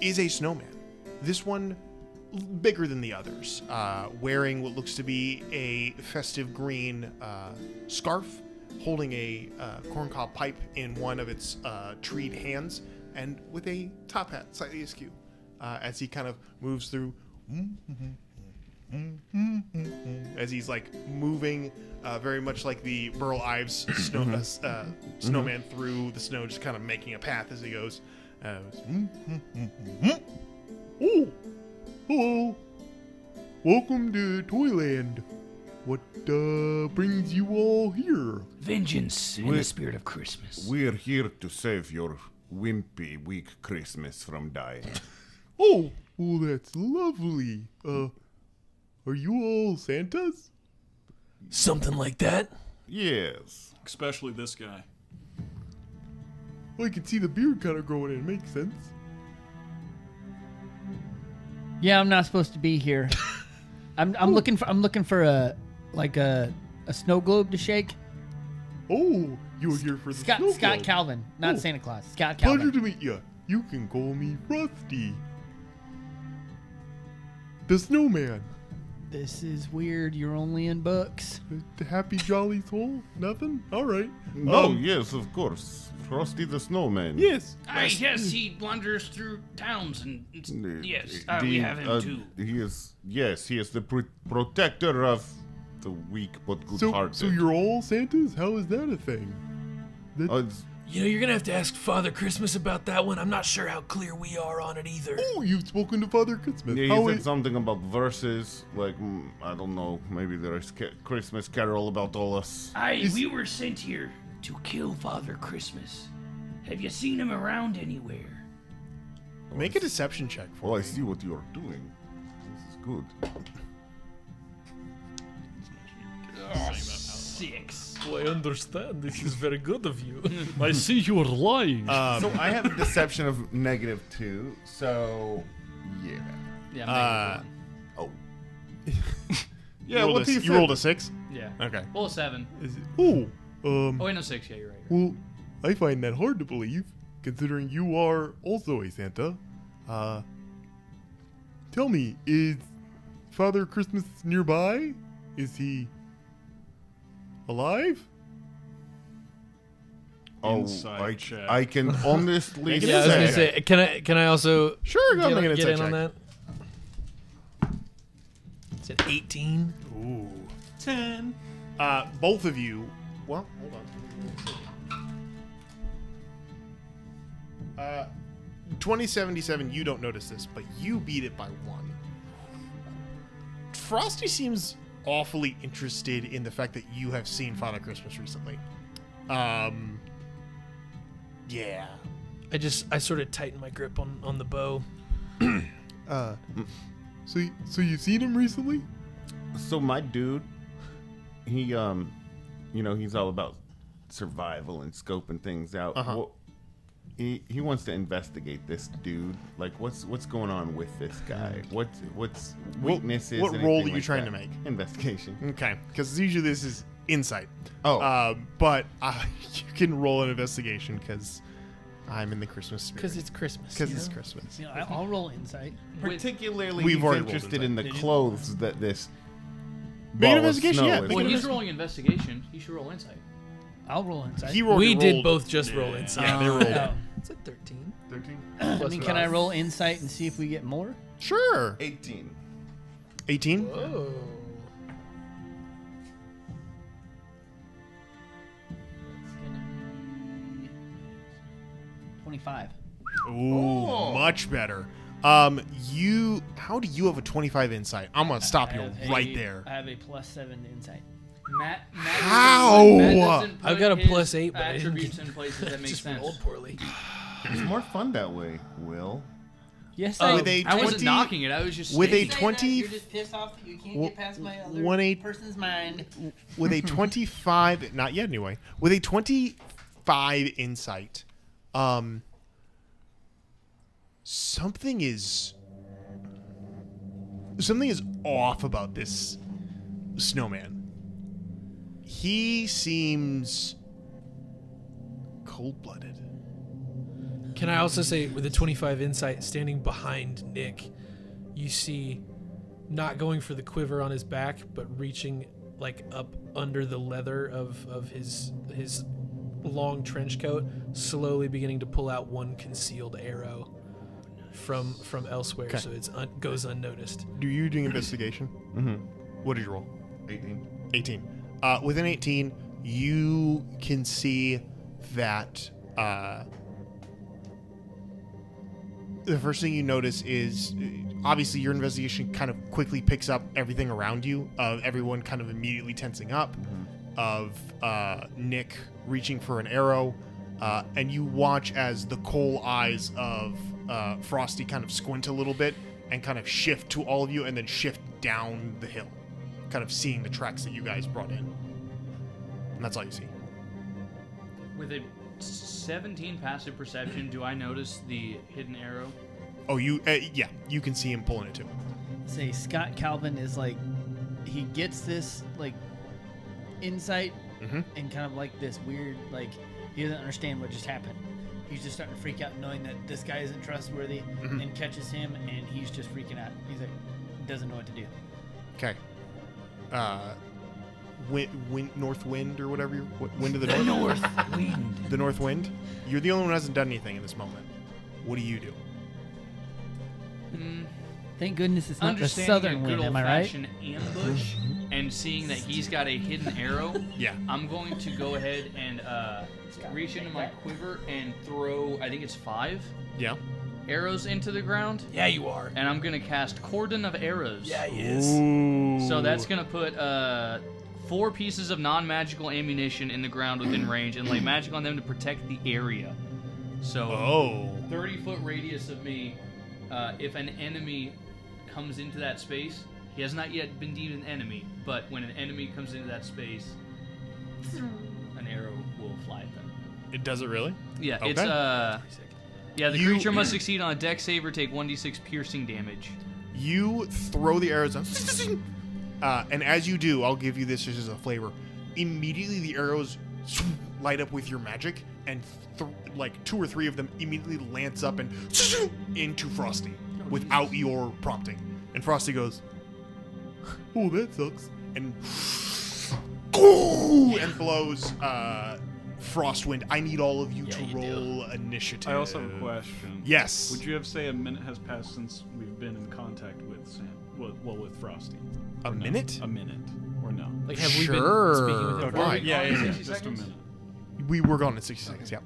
is a snowman. This one bigger than the others, wearing what looks to be a festive green scarf, holding a corncob pipe in one of its treed hands, and with a top hat slightly askew, as he kind of moves through. As he's like moving, very much like the Burl Ives snowman through the snow, just kind of making a path as he goes. Oh, hello. Welcome to Toyland. What brings you all here? Vengeance in We- the spirit of Christmas. We're here to save your wimpy, weak Christmas from dying. Oh, well, that's lovely. Are you all Santas? Something like that. Yes. Especially this guy. Well, I can see the beard kind of growing in. Makes sense. Yeah, I'm not supposed to be here. I'm looking for a snow globe to shake. Oh, you're here for the Scott snowball. Calvin, not Oh. Santa Claus. Scott Pleasure Calvin. to meet you. You can call me Frosty. The snowman. This is weird. You're only in books. The happy jolly soul? Nothing? All right. Oh, yes, of course. Frosty the Snowman. Yes. Yes, he wanders through towns and yes, we have him too. He is the protector of the weak but good-hearted. So you're all Santas? How is that a thing? It's- You know, you're gonna have to ask Father Christmas about that one. I'm not sure how clear we are on it either. Oh, you've spoken to Father Christmas. yeah, How he said is- something about verses, like, I don't know, maybe there's Christmas carol about all us. We were sent here to kill Father Christmas. Have you seen him around anywhere? Make a deception check for Oh, I me. see what you're doing. This is good. 6. Well, I understand. This is very good of you. I see you're lying. So I have a deception of -2, so yeah. Yeah, Oh. You Yeah, rolled what a- he you rolled a 6? yeah. Okay. Well, 7. Oh, Oh, wait, no, 6. Yeah, you're right. well, I find that hard to believe, considering you are also a Santa. Tell me, is Father Christmas nearby? Is he alive? Oh, Inside check. I can honestly Make it Yeah, I was gonna say. say, can I also Sure, go get, make an get insight in on check. that? It's an 18. Ooh. 10. Both of you. Well, hold on. 2077, you don't notice this, but you beat it by 1. Frosty seems awfully interested in the fact that you have seen Father Christmas recently. Yeah. I sort of tighten my grip on the bow. So you've seen him recently? So my dude, he he's all about survival and scoping things out. Uh-huh. Well, he wants to investigate this dude. Like, what's going on with this guy? What's weaknesses? what and role anything are you like trying that? to make? Investigation. Okay, because usually this is insight. Oh. But you can roll an investigation because I'm in the Christmas spirit. Because it's Christmas. Because you it's know? Christmas. You know, I'll roll insight. Particularly, We've he's already rolled interested insight. in the Did you? clothes that this. Make an ball of investigation, snow yeah, is make Well, an in. he's rolling investigation. You should roll insight. I'll roll insight. He rolled. We did rolled- both just roll inside. Yeah, they rolled. Oh. It's a 13. 13? I mean, can I roll insight and see if we get more? Sure. 18. 18. Whoa. It's gonna be 25. Ooh, much better. How do you have a 25 insight? I'm gonna stop you right there. I have a +7 insight. Matt How? doesn't put I've got a his +8, but I didn't attributes in places that make Just sense. rolled poorly. It's more fun that way, Will. Yes, Oh, With a I wasn't 20 knocking it. I was just with a stating. 20 You're just pissed off that you can't get past my other 1 person's mind. with a 25, not yet anyway. With a 25 insight, something is off about this snowman. He seems cold-blooded. Can I also say, with a 25 insight, standing behind Nick, you see, not going for the quiver on his back, but reaching like up under the leather of his long trench coat, slowly beginning to pull out one concealed arrow from elsewhere, Okay. so it goes unnoticed. Do you doing investigation? Mm-hmm. What did you roll? 18. 18. With an 18, you can see that the first thing you notice is obviously your investigation kind of quickly picks up everything around you, of everyone kind of immediately tensing up, of Nick reaching for an arrow, and you watch as the coal eyes of Frosty kind of squint a little bit and kind of shift to all of you and then shift down the hill, kind of seeing the tracks that you guys brought in. And that's all you see. With a 17 passive perception, do I notice the hidden arrow? Oh, you can see him pulling it too. Say Scott Calvin is like, he gets this like insight and kind of like this weird, like he doesn't understand what just happened. He's just starting to freak out knowing that this guy isn't trustworthy, and catches him and he's just freaking out. He's like, doesn't know what to do. Okay. North wind or whatever. Wind of the north. North wind. The north wind. You're the only one who hasn't done anything in this moment. What do you do? Thank goodness it's not the Understanding southern a good wind, am I right? old-fashioned ambush and seeing that he's got a hidden arrow, Yeah. I'm going to go ahead and reach into my quiver and throw, I think it's 5 Yeah. arrows into the ground, Yeah, you are. and I'm going to cast Cordon of Arrows. Yeah, he is. Ooh. So that's going to put 4 pieces of non-magical ammunition in the ground within range and lay magic on them to protect the area. So 30-foot radius of me, if an enemy comes into that space, he has not yet been deemed an enemy, but when an enemy comes into that space, an arrow will fly at them. It does it really? Yeah, Okay. it's the You- creature must succeed on a dex save or take 1d6 piercing damage. You throw the arrows out, and as you do, I'll give you this just as a flavor. Immediately, the arrows light up with your magic, and like 2 or 3 of them immediately lance up and into Frosty without your prompting. And Frosty goes, "Oh, that sucks," and blows Frostwind. I need all of you to roll initiative. I also have a question. Yes. Would you have say a minute has passed since we've been in contact with Sam? Well, with Frosty. A Or no? minute? A minute, or no? Like, have we Sure. been speaking with him? Okay. for- Fine. Yeah, 60 just seconds? a minute. We were gone in 60 seconds. Yeah.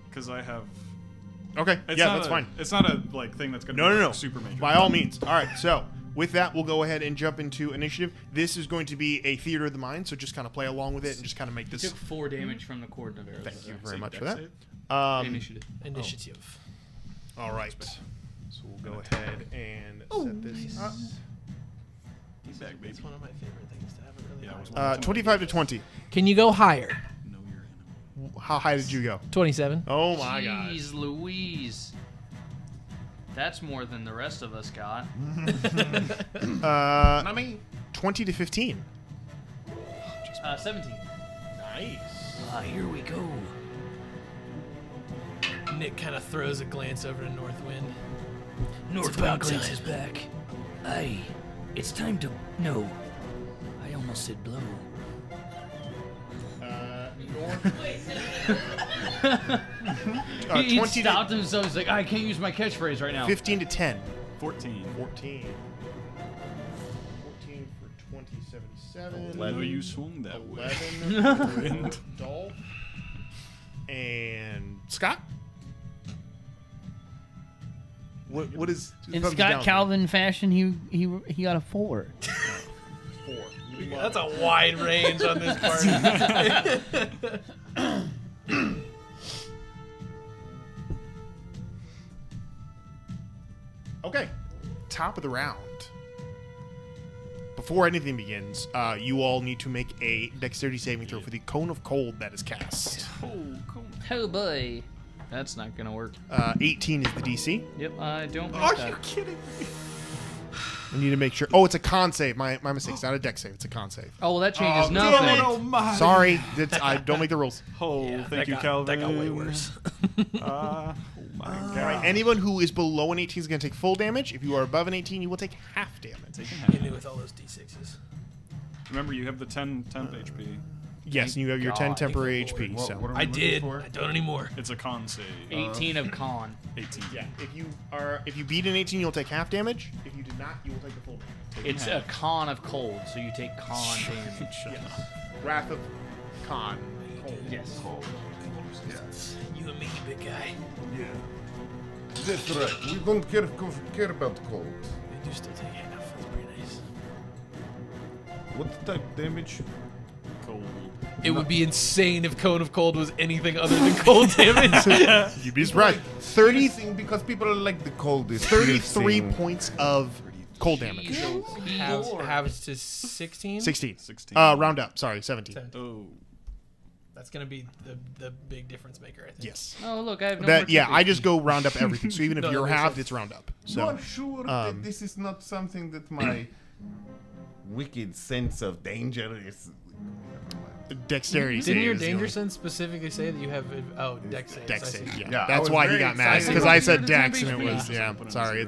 Because I have. Okay. It's Yeah, not that's a- fine. It's not a thing that's gonna No, be no, like, no. super major. By all means. All right. So with that, we'll go ahead and jump into initiative. This is going to be a theater of the mind, so just kind of play along with it and just kind of make this. Took 4 damage from the Cordon of Arrows. Thank you very Save much dex for that. save. Initiative. Initiative. All right. So we'll go ahead and set this up. Back, baby. It's one of my favorite things to have it really Yeah, I was high. 25 to 20. Can you go higher? Know your enemy. How high did you go? 27. Oh my god. Jeez Louise. That's more than the rest of us got. Not me. 20 to 15. 17. Nice. Ah, here we go. Nick kind of throws a glance over to Northwind. Northwind about glances time. back. Aye, it's time to. No. I almost said blow. He 20 stopped to himself. He's like, I can't use my catchphrase right now. 15 to 10. 14. 14. 14 for 20, 77. I know you swung that way. 11 for Dolph. And Scott? What is In thumbs Scott down? Calvin fashion, he got a 4. 4. That's a wide range on this party. Okay, top of the round. Before anything begins, you all need to make a dexterity saving throw for the cone of cold that is cast. Oh boy. That's not gonna work. 18 is the DC. Yep, I don't Are make you that. kidding me? I need to make sure. Oh, it's a con save. My mistake. It's not a dex save. It's a con save. Oh, well, that changes damn nothing. it, oh my. Sorry, I don't make the rules. Oh, thank you, Calvin. That got way worse. Oh my god. All right, anyone who is below an 18 is going to take full damage. If you are above an 18, you will take half damage. Hit me with all those d6s. Remember, you have the 10 HP. Yes, and you have your 10 God. temporary HP. So What are we I looking did. for? I don't anymore. It's a con save. 18 of con. 18. yeah, if you beat an 18, you'll take half damage. If you did not, you will take the full damage. It's a con of cold, so you take con damage. Yes. Wrath of Khan. Yes. You and me, big guy. Yeah. That's right. We don't care about cold. We do still take half. That's pretty nice. What type damage? Cold. It would be insane if Cone of Cold was anything other than cold damage. You'd be surprised. 30, because people like the coldest. 33 piercing. points of cold damage. Halves to 16? 16. 16. Round up. Sorry, 17. Oh. That's going to be the big difference maker, I think. Yes. Oh, look, I have no That, more I temporary just go round up everything. So even if No, you're that makes halved, sense. it's round up. You So are sure that this is not something that my wicked sense of danger is. dexterity. Didn't your save is the danger only- sense specifically say that you have dex saves? Dex I see. save, yeah. Yeah, I That's was why he very got mad excited because about I said the Dex and it temp was HP. yeah. Sorry,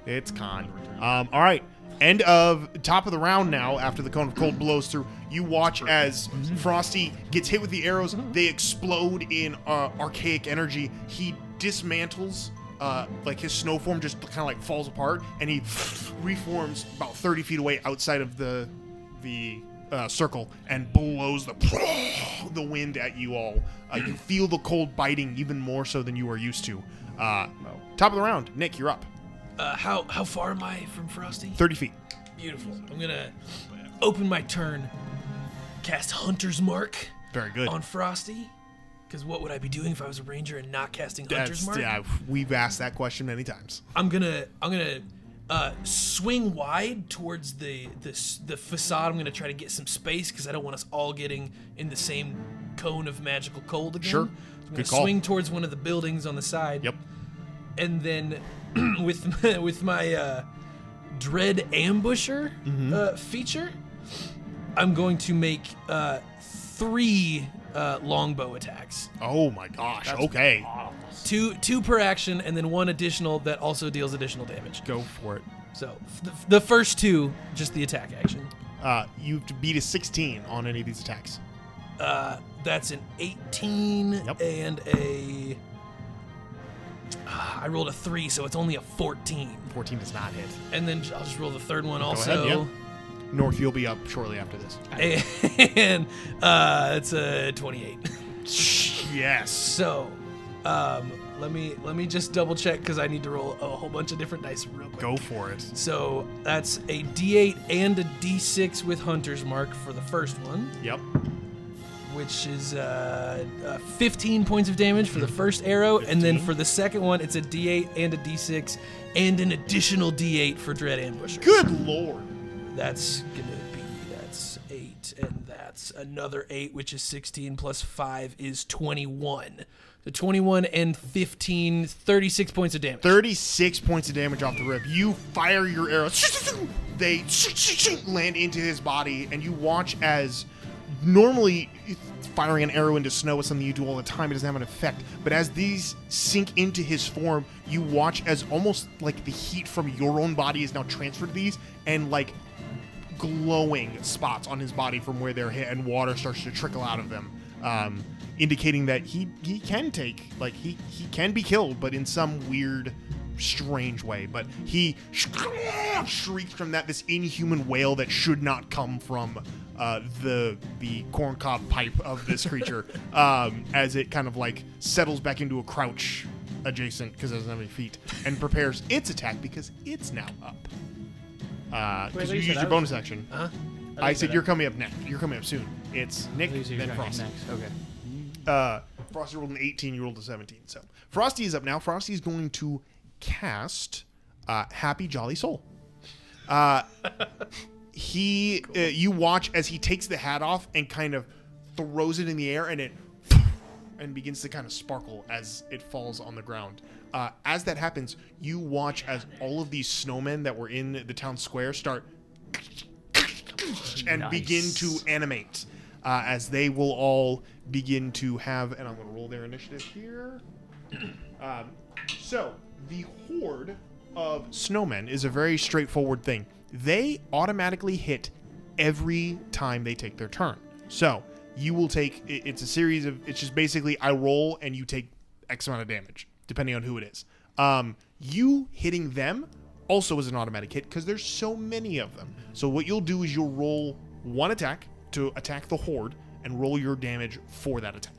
it's con. All right, end of top of the round now. After the cone of cold blows through, you watch as Frosty gets hit with the arrows. They explode in archaic energy. He dismantles. Like his snow form just kind of like falls apart, and he reforms about 30 feet away outside of the circle and blows the wind at you all. You feel the cold biting even more so than you are used to. Top of the round, Nick, you're up. How far am I from Frosty? 30 feet. Beautiful. I'm going to open my turn, cast Hunter's Mark Very good. on Frosty. Because what would I be doing if I was a ranger and not casting Hunter's Mark? Yeah, we've asked that question many times. I'm gonna swing wide towards the facade. I'm gonna try to get some space because I don't want us all getting in the same cone of magical cold again. Sure. So I'm Good gonna call. swing towards one of the buildings on the side. Yep. And then with my Dread Ambusher feature, I'm going to make 3 longbow attacks. Oh my gosh. Okay. Two per action, and then 1 additional that also deals additional damage. Go for it. So the first 2, just the attack action. You have to beat a 16 on any of these attacks. That's an 18 Yep. and a. I rolled a 3, so it's only a 14. 14 does not hit. And then I'll just roll the third one Go also. ahead, yeah. North, you'll be up shortly after this. And it's a 28. Yes. So, let me just double check because I need to roll a whole bunch of different dice real quick. Go for it. So that's a D8 and a D6 with Hunter's Mark for the first one, Yep. which is 15 points of damage for the first arrow, and then 15. for the second one, it's a D8 and a D6 and an additional D8 for Dread Ambusher. Good lord. That's that's 8, and that's another 8, which is 16 plus 5 is 21. So 21 and 15, 36 points of damage. 36 points of damage off the rip. You fire your arrows. They land into his body, and you watch as normally firing an arrow into snow is something you do all the time. It doesn't have an effect. But as these sink into his form, you watch as almost like the heat from your own body is now transferred to these, and like glowing spots on his body from where they're hit, and water starts to trickle out of them, indicating that he can take, like, he can be killed, but in some weird, strange way. But he shrieks from this inhuman wail that should not come from the corncob pipe of this creature, as it kind of like settles back into a crouch adjacent because it doesn't have any feet, and prepares its attack because it's now up. Because you used your bonus action. Huh? I said you're coming up next. You're coming up soon. It's Nick, then Frosty. Okay. Frosty rolled an 18, you rolled a 17. So Frosty is up now. Frosty is going to cast Happy Jolly Soul. You watch as he takes the hat off and kind of throws it in the air, and it begins to kind of sparkle as it falls on the ground. As that happens, you watch as all of these snowmen that were in the town square start and begin to animate. As they will all begin to have, and I'm going to roll their initiative here. So, the horde of snowmen is a very straightforward thing. They automatically hit every time they take their turn. So, you will take, it's a series of, it's just basically I roll and you take X amount of damage, depending on who it is. You hitting them also is an automatic hit because there's so many of them. So, what you'll do is you'll roll one attack to attack the horde and roll your damage for that attack.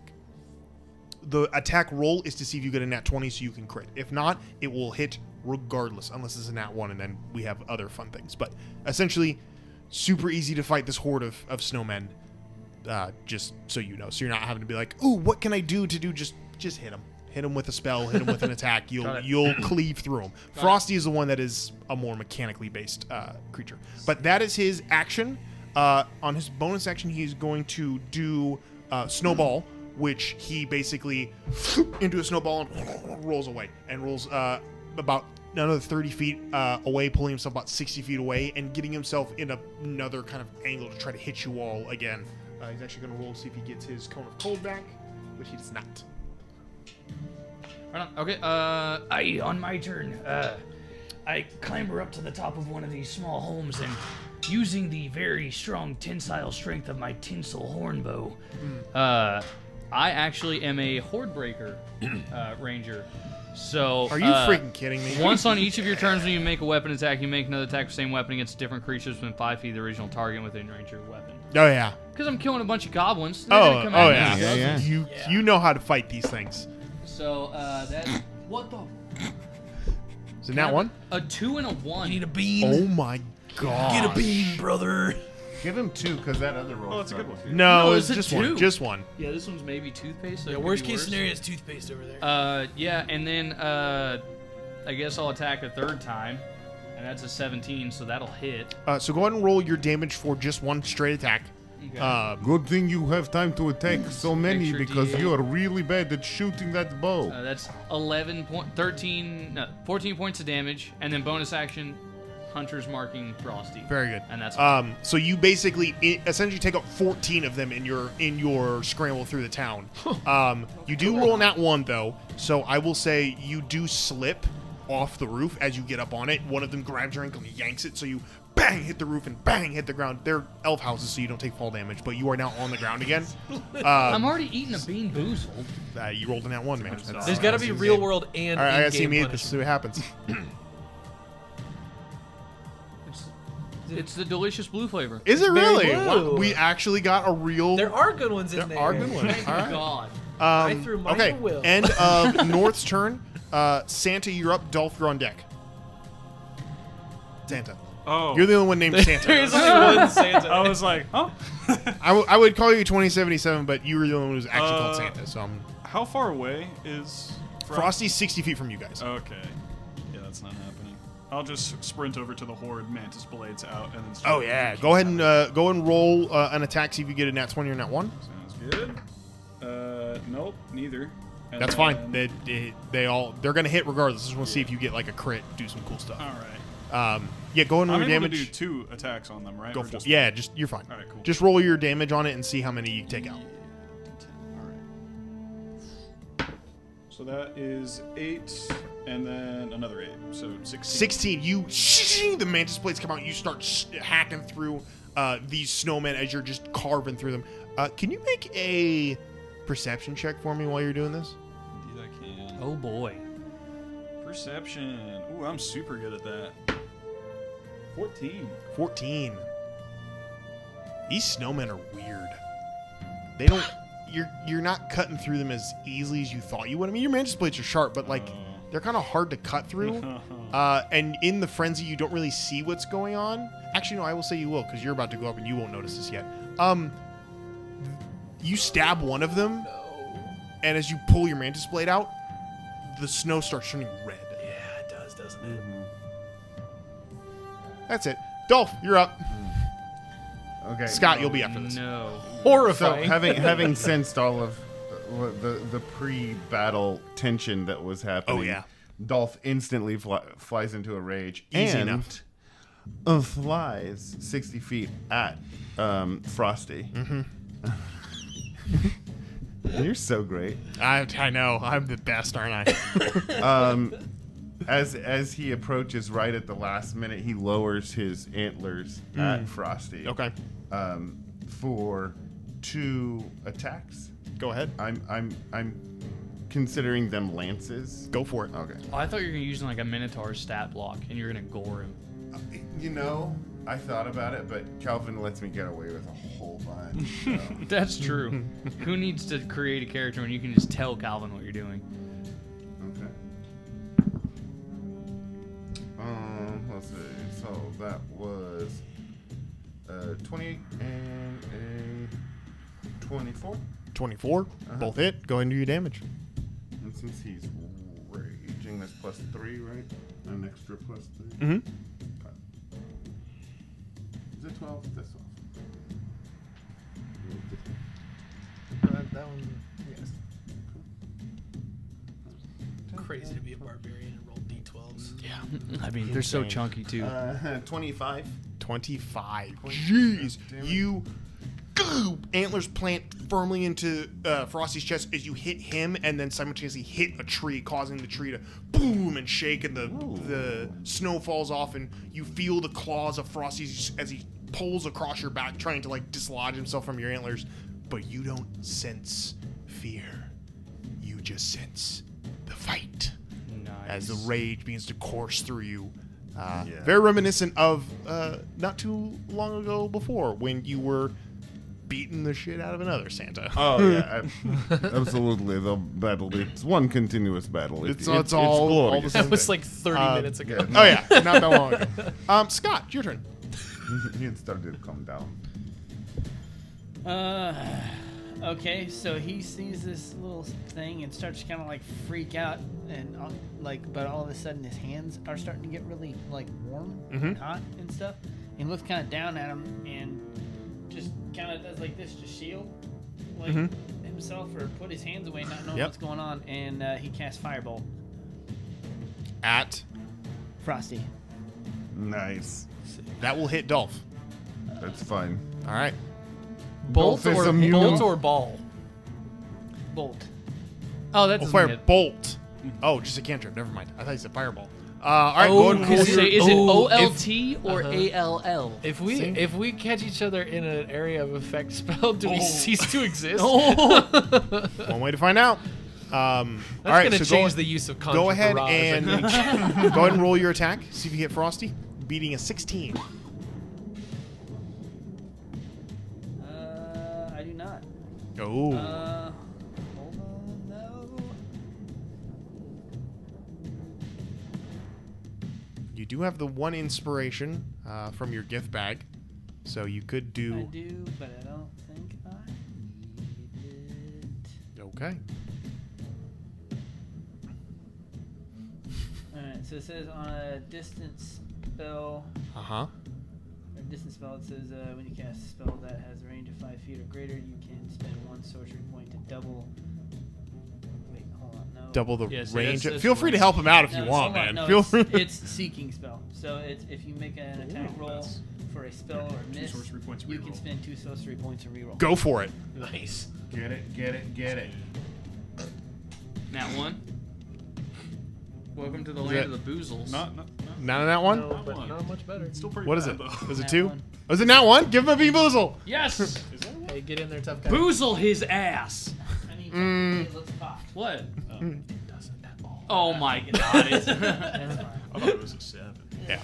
The attack roll is to see if you get a nat 20 so you can crit. If not, it will hit regardless, unless it's a nat 1, and then we have other fun things. But essentially, super easy to fight this horde of snowmen, just so you know. So you're not having to be like, ooh, what can I do to do? Just hit them. Hit them with a spell, hit them with an attack. You'll cleave through them. Frosty is the one that is a more mechanically based creature. But that is his action. On his bonus action, he's going to do Snowball, which he basically into a snowball and rolls away. And rolls about another 30 feet away, pulling himself about 60 feet away, and getting himself in another kind of angle to try to hit you all again. He's actually going to roll to see if he gets his Cone of Cold back, which he does not. Right on. Okay, On my turn, I clamber up to the top of one of these small homes and, using the very strong tensile strength of my tinsel hornbow, I actually am a horde breaker ranger. So Are you freaking kidding me? Once on each of your turns when you make a weapon attack, you make another attack with the same weapon against different creatures within 5 feet of the original target within range of your weapon. Oh, yeah. Because I'm killing a bunch of goblins. They're gonna come at me. You know how to fight these things. So that's what the. Is it nat 1? A 2 and a 1. You need a bean. Oh my god. Get a bean, brother. Give him 2 because that other roll. Oh, it's a good one. No, it's it's a just 2. one. Just one. Yeah, this one's maybe toothpaste. So Yeah, it could worst be case worse. scenario is toothpaste over there. Yeah, and then I guess I'll attack a third time, and that's a 17, so that'll hit. So go ahead and roll your damage for just one straight attack. Okay. Good thing you have time to attack so many Extra because D8. you are really bad at shooting that bow. That's 14 points of damage, and then bonus action, Hunter's marking Frosty. Very good. And that's so you basically essentially take out 14 of them in your scramble through the town. You do roll nat 1 though, so I will say you do slip off the roof as you get up on it. One of them grabs your ankle and yanks it, so you bang hit the roof and bang hit the ground. They're elf houses, so you don't take fall damage, but you are now on the ground again. I'm already eating a bean boozled. You rolled a nat 1, man. There's got to be real world and All right, I gotta see in-game me. punishment. Let's see what happens. It's the delicious blue flavor. Is it Very really? blue. Wow, we actually got a real. There are good ones in there. There are good ones. Thank All right. God. I threw mine Okay. to Will. End of North's turn. Santa, you're up. Dolph, you're on deck. Santa. Oh. You're the only one named Santa. There's only one Santa. I was like, huh? I would call you 2077, but you were the only one who's actually called Santa. So I'm How far away is Frosty's 60 feet from you guys. Okay. Yeah, that's not happening. I'll just sprint over to the horde, mantis blades out, and then start Oh yeah, go ahead and roll an attack. See if you get a nat 20 or nat 1. Sounds good. Nope, neither. And That's then- fine. They're gonna hit regardless. Just want to see if you get like a crit, do some cool stuff. All right. Yeah, go ahead and roll I'm your able damage. to do 2 attacks on them, right? Go Or for it. just Yeah, one? you're fine. All right, cool. Just roll your damage on it and see how many you take out. All right. So that is 8, and then another 8, so 16. 16. The mantis blades come out. You start hacking through these snowmen as you're just carving through them. Can you make a perception check for me while you're doing this? Indeed, I can. Oh boy. Perception. Ooh, I'm super good at that. 14. 14. These snowmen are weird. They don't. You're not cutting through them as easily as you thought you would. I mean, your mantis blades are sharp, but like they're kind of hard to cut through. And in the frenzy, you don't really see what's going on. Actually, no, I will say you will, because you're about to go up and you won't notice this yet. You stab one of them, and as you pull your mantis blade out, the snow starts turning red. Yeah, it does, doesn't it? That's it. Dolph, you're up. Okay. Scott, you'll be after this. No. So Horrifying. having sensed all of the pre-battle tension that was happening, Oh, yeah. Dolph instantly flies into a rage Easy and enough. Flies 60 feet at Frosty. You're so great. I know. I'm the best, aren't I? As he approaches right at the last minute, he lowers his antlers at Frosty. Okay. For 2 attacks. Go ahead. I'm considering them lances. Go for it. Okay. Oh, I thought you were gonna use like a Minotaur stat block, and you're gonna gore him. You know, I thought about it, but Calvin lets me get away with a whole bunch. So. That's true. Who needs to create a character when you can just tell Calvin what you're doing? Okay. Let's see. So that was 28 and a 24. 24. Both hit. Go ahead and do your damage. And since he's raging, that's +3, right? An extra +3. Mm-hmm. Is it 12? That's 12. That one, yes. Crazy to be a barbarian and roll d12s. Yeah. I mean, they're so chunky too. 25. 25. Jeez. You antlers plant firmly into Frosty's chest as you hit him and then simultaneously hit a tree, causing the tree to boom and shake, and the snow falls off, and you feel the claws of Frosty as he pulls across your back, trying to like dislodge himself from your antlers. But you don't sense fear. You just sense the fight. Nice. As the rage begins to course through you. Very reminiscent of not too long ago before when you were beating the shit out of another Santa. Oh, yeah. Absolutely. The battle. It's one continuous battle. It's all glorious. the That was like 30 minutes ago. Oh, yeah. Not that long ago. Scott, your turn. He had started to come down. Okay, so he sees this little thing and starts to kind of like freak out, and but all of a sudden his hands are starting to get really like warm and hot and stuff. And he looks kind of down at him and just kind of does like this to shield like himself, or put his hands away, not knowing what's going on. And he casts Firebolt At Frosty. Nice. that will hit Dolph. That's fine. All right. Bolt Dolph is or immune. bolt or ball? Bolt. Oh, that Oh, doesn't fire hit. bolt. Oh, just a cantrip. Never mind. I thought you said fireball. All right. Go ahead and roll Is your- it Oh, OLT or ALL? If we catch each other in an area of effect spell, do we cease to exist? One way to find out. All That's right. gonna So change the use of conjure go ahead barrage, I and think. go ahead and roll your attack. See if you hit Frosty. Beating a 16. I do not. Oh. Hold on, no. You do have the one inspiration from your gift bag, so you could I do. do, but I don't think I need it. Okay. Alright, so it says on a distance spell, distance spell, it says when you cast a spell that has a range of 5 feet or greater, you can spend 1 sorcery point to double. Wait, hold on, no. Double the Yes, range. that's Feel free to help him out if No, you want, hold on, man. no, Feel it's, free. it's seeking spell. So it's if you make an attack roll for a spell or a miss, sorcery points you can reroll. spend 2 sorcery points and reroll. Go for it. Nice. Get it, get it, get it. Nat 1. Welcome to the Is land that- of the boozles. Not None of that one. No, but not much better. still pretty What is bad, it? though. Was it Nat 2? one. Was it not one? Give him a bee boozle. Yes! Hey, get in there, tough guy. Boozle his ass! I need to hey, let's pop. What? It doesn't at all. Oh my god. That's fine. I thought it was a 7. Yeah.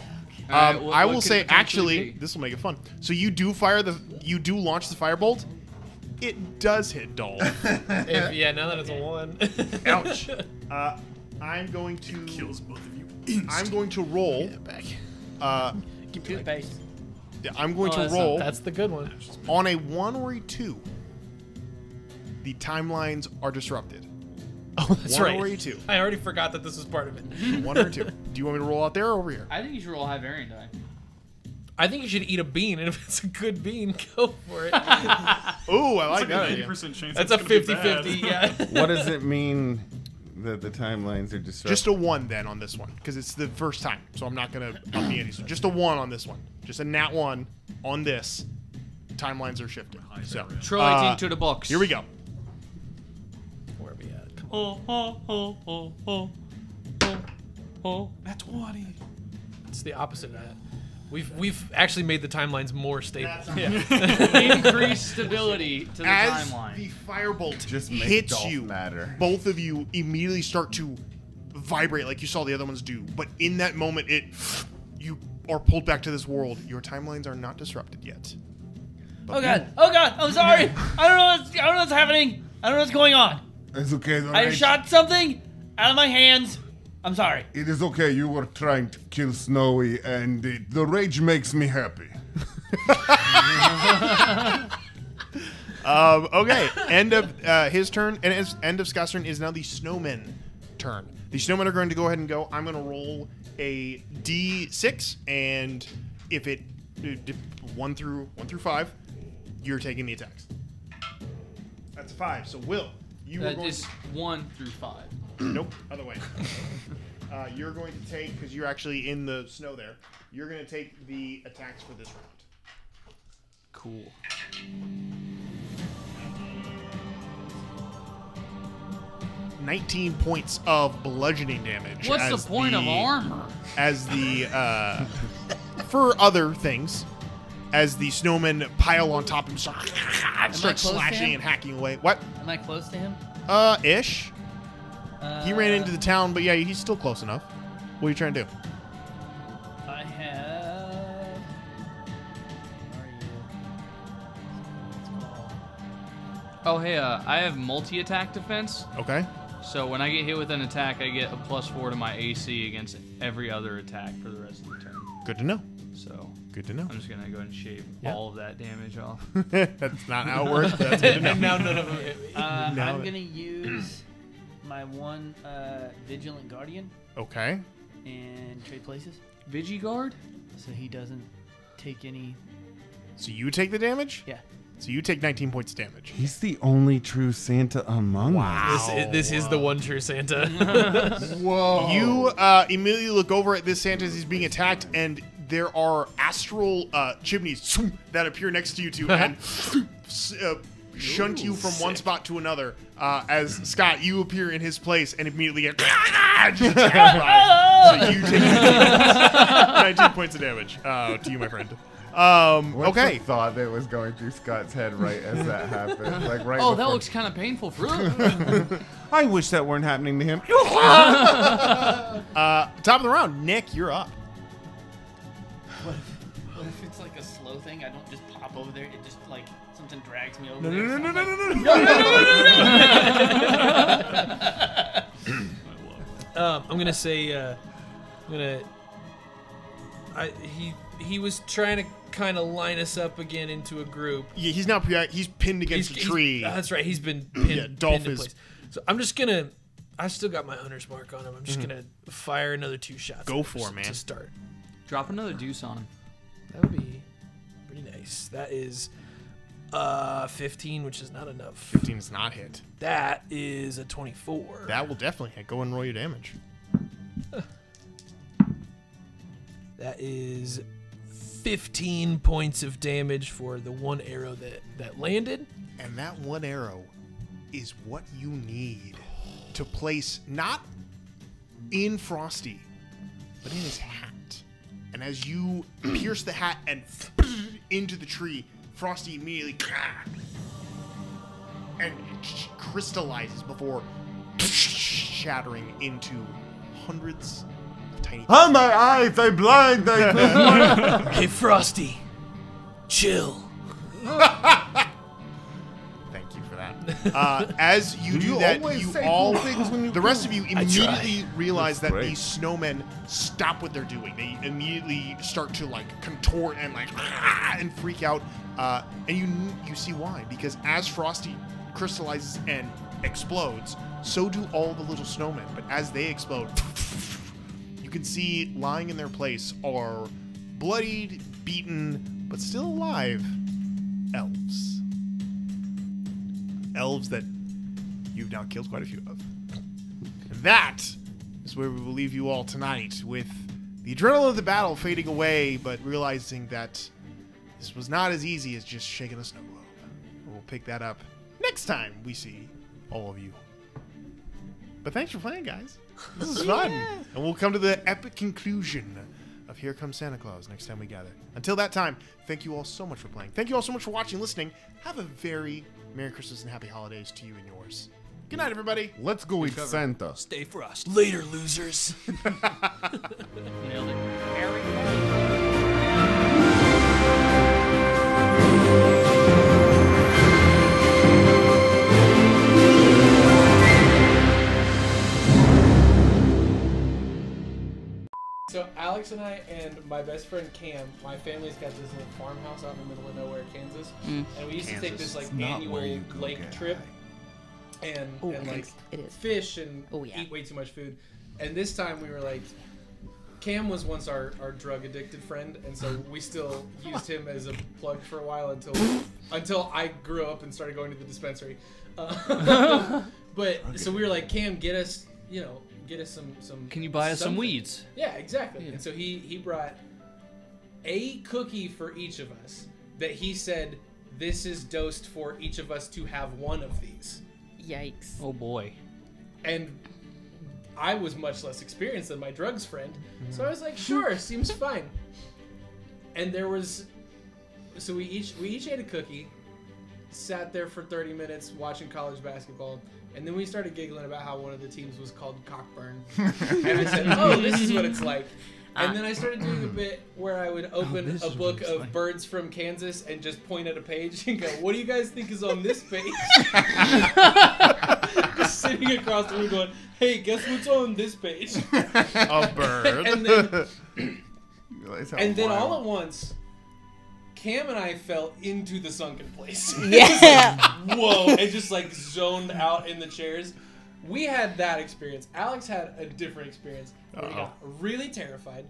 Alright, what- I what will could say, it potentially actually, be? this will make it fun. So you do launch the firebolt. It does hit Dolph. Now that it's a 1. Ouch. I'm going to Kills both of you. I'm going to roll. Toothpaste. I'm going to that's roll That's the good one. on a 1 or a 2. The timelines are disrupted. Oh, that's 1 right. or a 2. I already forgot that this was part of it. 1 or 2. Do you want me to roll out there or over here? I think you should roll a high variant die. I think you should eat a bean, and if it's a good bean, go for it. Ooh, I like It's that like an idea. 80% chance That's a it's gonna be bad. 50-50, yeah. What does it mean that the timelines are disrupted? Just a 1 then on this one, because it's the first time. So I'm not going to up the ante. So just a 1 on this one. Just a nat 1 on this. Timelines are shifting. So Throw 18 to the box. here we go. Where are we at? Come on. That's 20. It's the opposite of that. We've actually made the timelines more stable. Increase stability to the As timeline. the firebolt Just make hits golf you, matter. both of you immediately start to vibrate like you saw the other ones do. But in that moment, you are pulled back to this world. Your timelines are not disrupted yet. Oh god! Oh god! I'm sorry. I don't know what's happening. I don't know what's going on. It's okay. I shot something out of my hands. I'm sorry. It is okay. You were trying to kill Snowy, and the rage makes me happy. Okay, end of his turn, and end of Scott's turn is now the snowmen turn. The snowmen are going to go ahead and go. I'm going to roll a d6, and if it 1 through 5, you're taking the attacks. That's a 5. So Will, you are That going. is 1 through 5. Nope, other way. You're going to take, because you're actually in the snow there. You're going to take the attacks for this round. Cool. 19 points of bludgeoning damage. What's as the point of armor? As the for other things, as the snowmen pile on top of him, start close to slashing him? and hacking away. What? Am I close to him? Ish. He ran into the town, but yeah, he's still close enough. What are you trying to do? I have. Where are you? Oh, hey, I have multi-attack defense. Okay. So when I get hit with an attack, I get a +4 to my AC against every other attack for the rest of the turn. Good to know. So Good to know. I'm just gonna go ahead and shave Yeah. all of that damage off. That's not how it works. But that's good to know. And now none of them hit me. Now I'm it- gonna use my one Vigilant Guardian Okay. and trade places, Vigiguard? so he doesn't take any. So you take the damage? Yeah. So you take 19 points of damage. He's the only true Santa among us. This is the one true Santa. Whoa. You immediately look over at this Santa as he's being attacked, and there are astral chimneys that appear next to you two and shunt you from one spot to another. As Scott, you appear in his place and immediately get just attacked by. So you take 19 points of damage to you, my friend. What's Okay. the thought that was going through Scott's head right as that happened? Like right. Oh, that before- looks kind of painful for I wish that weren't happening to him. Top of the round, Nick, you're up. What if it's like a slow thing? I don't just pop over there. It just like something drags me over No, there. no, no, so no, I'm no, like, no, no. I'm gonna say, he was trying to kind of line us up again into a group. Yeah, he's now he's pinned against a tree. That's right. He's been pinned, Yeah, Dolph pinned in is- place. So I'm just gonna. I still got my hunter's mark on him. I'm just gonna fire another 2 shots. Go at him for it, man. To start. Drop another deuce on him. That would be pretty nice. That is 15, which is not enough. 15 is not hit. That is a 24. That will definitely hit. Go and roll your damage. That is 15 points of damage for the one arrow that landed. And that one arrow is what you need to place not in Frosty, but in his hat. And as you pierce the hat and into the tree, Frosty immediately and crystallizes before shattering into hundreds of tiny. Oh, my eyes! I'm blind! Hey, Frosty, chill. Thank you for that. As you do that, always you say all, cool things when you the rest do. of you I immediately realize That's that great. these snowmen stop what they're doing. They immediately start to like contort and like and freak out. And you see why? Because as Frosty crystallizes and explodes, so do all the little snowmen. But as they explode, you can see lying in their place are bloodied, beaten, but still alive elves. Elves that you've now killed quite a few of. And that is where we will leave you all tonight, with the adrenaline of the battle fading away, but realizing that this was not as easy as just shaking a snow globe. We'll pick that up next time we see all of you. But thanks for playing, guys. This is fun. And we'll come to the epic conclusion of Here Comes Santa Claus next time we gather. Until that time, thank you all so much for playing. Thank you all so much for watching, listening. Have a very Merry Christmas and Happy Holidays to you and yours. Good night, everybody. Let's go eat Santa. Stay frost. Later, losers. Nailed it. So Alex and I and my best friend Cam, my family's got this little farmhouse out in the middle of nowhere, Kansas, and we used to take this like not annual where you go lake get trip, and Ooh, and like it is. fish and Oh, yeah. eat way too much food. And this time we were like, Cam was once our drug addicted friend, and so we still used him as a plug for a while until I grew up and started going to the dispensary. But so we were like, Cam, get us some. Can you buy us some something." weeds? Yeah, exactly. And so he brought a cookie for each of us that he said, this is dosed for each of us to have one of these. Yikes. Oh boy. And I was much less experienced than my drugs friend, so I was like, sure, seems fine. And so we each ate a cookie, sat there for 30 minutes watching college basketball, and then we started giggling about how one of the teams was called Cockburn. And I said, oh, this is what it's like. And then I started doing a bit where I would open a book of birds from Kansas and just point at a page and go, what do you guys think is on this page? Just sitting across the room going, hey, guess what's on this page? A bird. and then all at once, Cam and I fell into the sunken place. Yeah. Whoa, and just like zoned out in the chairs. We had that experience. Alex had a different experience where he got really terrified.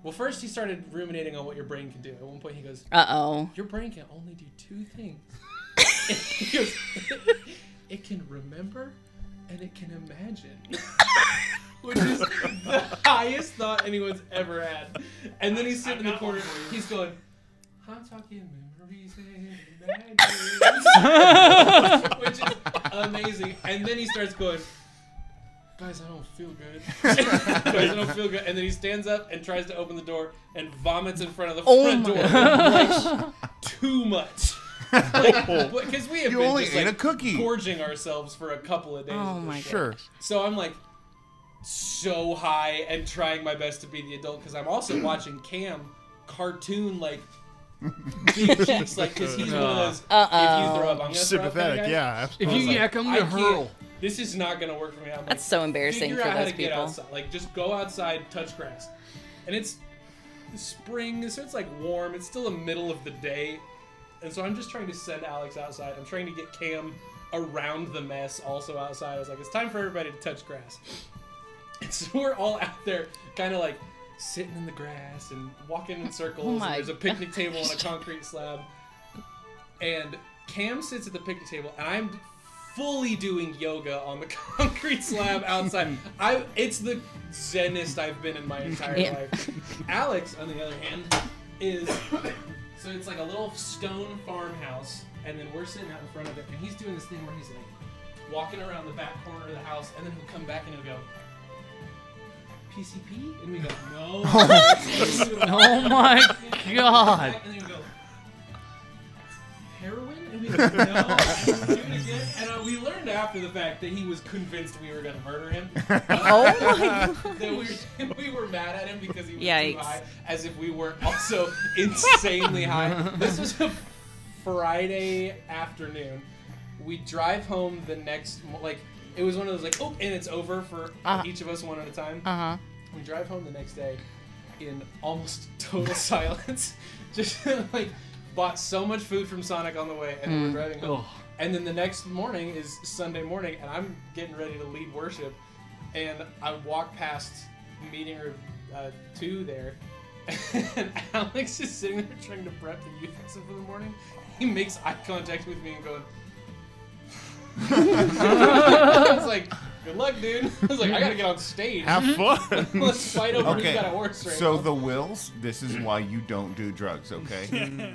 Well, first he started ruminating on what your brain can do. At one point he goes, Uh-oh. your brain can only do two things. He goes, it can remember and it can imagine. Which is the highest thought anyone's ever had. And then he's sitting in the corner, he's going, I'm talking memories and imagines. Which is amazing. And then he starts going, guys, I don't feel good. Guys, I don't feel good. And then he stands up and tries to open the door and vomits in front of the front door. Like, too much. Because we have You been only just, ate like, a cookie. gorging ourselves for a couple of days. Oh at this my point. Sure. So I'm like so high and trying my best to be the adult because I'm also watching Cam cartoon like big cheeks, like because he's one of those. If you throw up, I'm gonna Sympathetic, throw up kind of guy. yeah. If Absolutely. you yak, I'm gonna I can't- hurl. This is not gonna work for me. I'm like, That's so embarrassing figure for out how those to get people. outside. Like just go outside, touch grass, and it's spring, so it's like warm. It's still the middle of the day, and so I'm just trying to send Alex outside. I'm trying to get Cam around the mess, also outside. I was like, it's time for everybody to touch grass. And so we're all out there, kind of like sitting in the grass and walking in circles. And my there's a picnic table on a concrete slab. And Cam sits at the picnic table, and I'm fully doing yoga on the concrete slab outside. It's the zenest I've been in my entire life. Alex, on the other hand, is so it's like a little stone farmhouse, and then we're sitting out in front of it, and he's doing this thing where he's like walking around the back corner of the house, and then he'll come back and he'll go, PCP? And we go, no. Oh my god. And then he'll go, heroin? And we go, no. And we'll do it again. And we learned after the fact that he was convinced we were going to murder him. Oh my god. That we were mad at him because he was Yikes. too high, as if we weren't also insanely high. This was a Friday afternoon. we drive home the next, like, it was one of those, like, oh, and it's over for each of us one at a time. Uh-huh. We drive home the next day in almost total silence. Just, like, bought so much food from Sonic on the way, and then we're driving home. And then the next morning is Sunday morning, and I'm getting ready to lead worship, and I walk past meeting room 2 there, and Alex is sitting there trying to prep the youth lesson for the morning. He makes eye contact with me and going, I was like, good luck, dude. I was like, I gotta get on stage. Have fun. Let's fight over who's got a horse right so now. the Wills, this is why you don't do drugs, okay?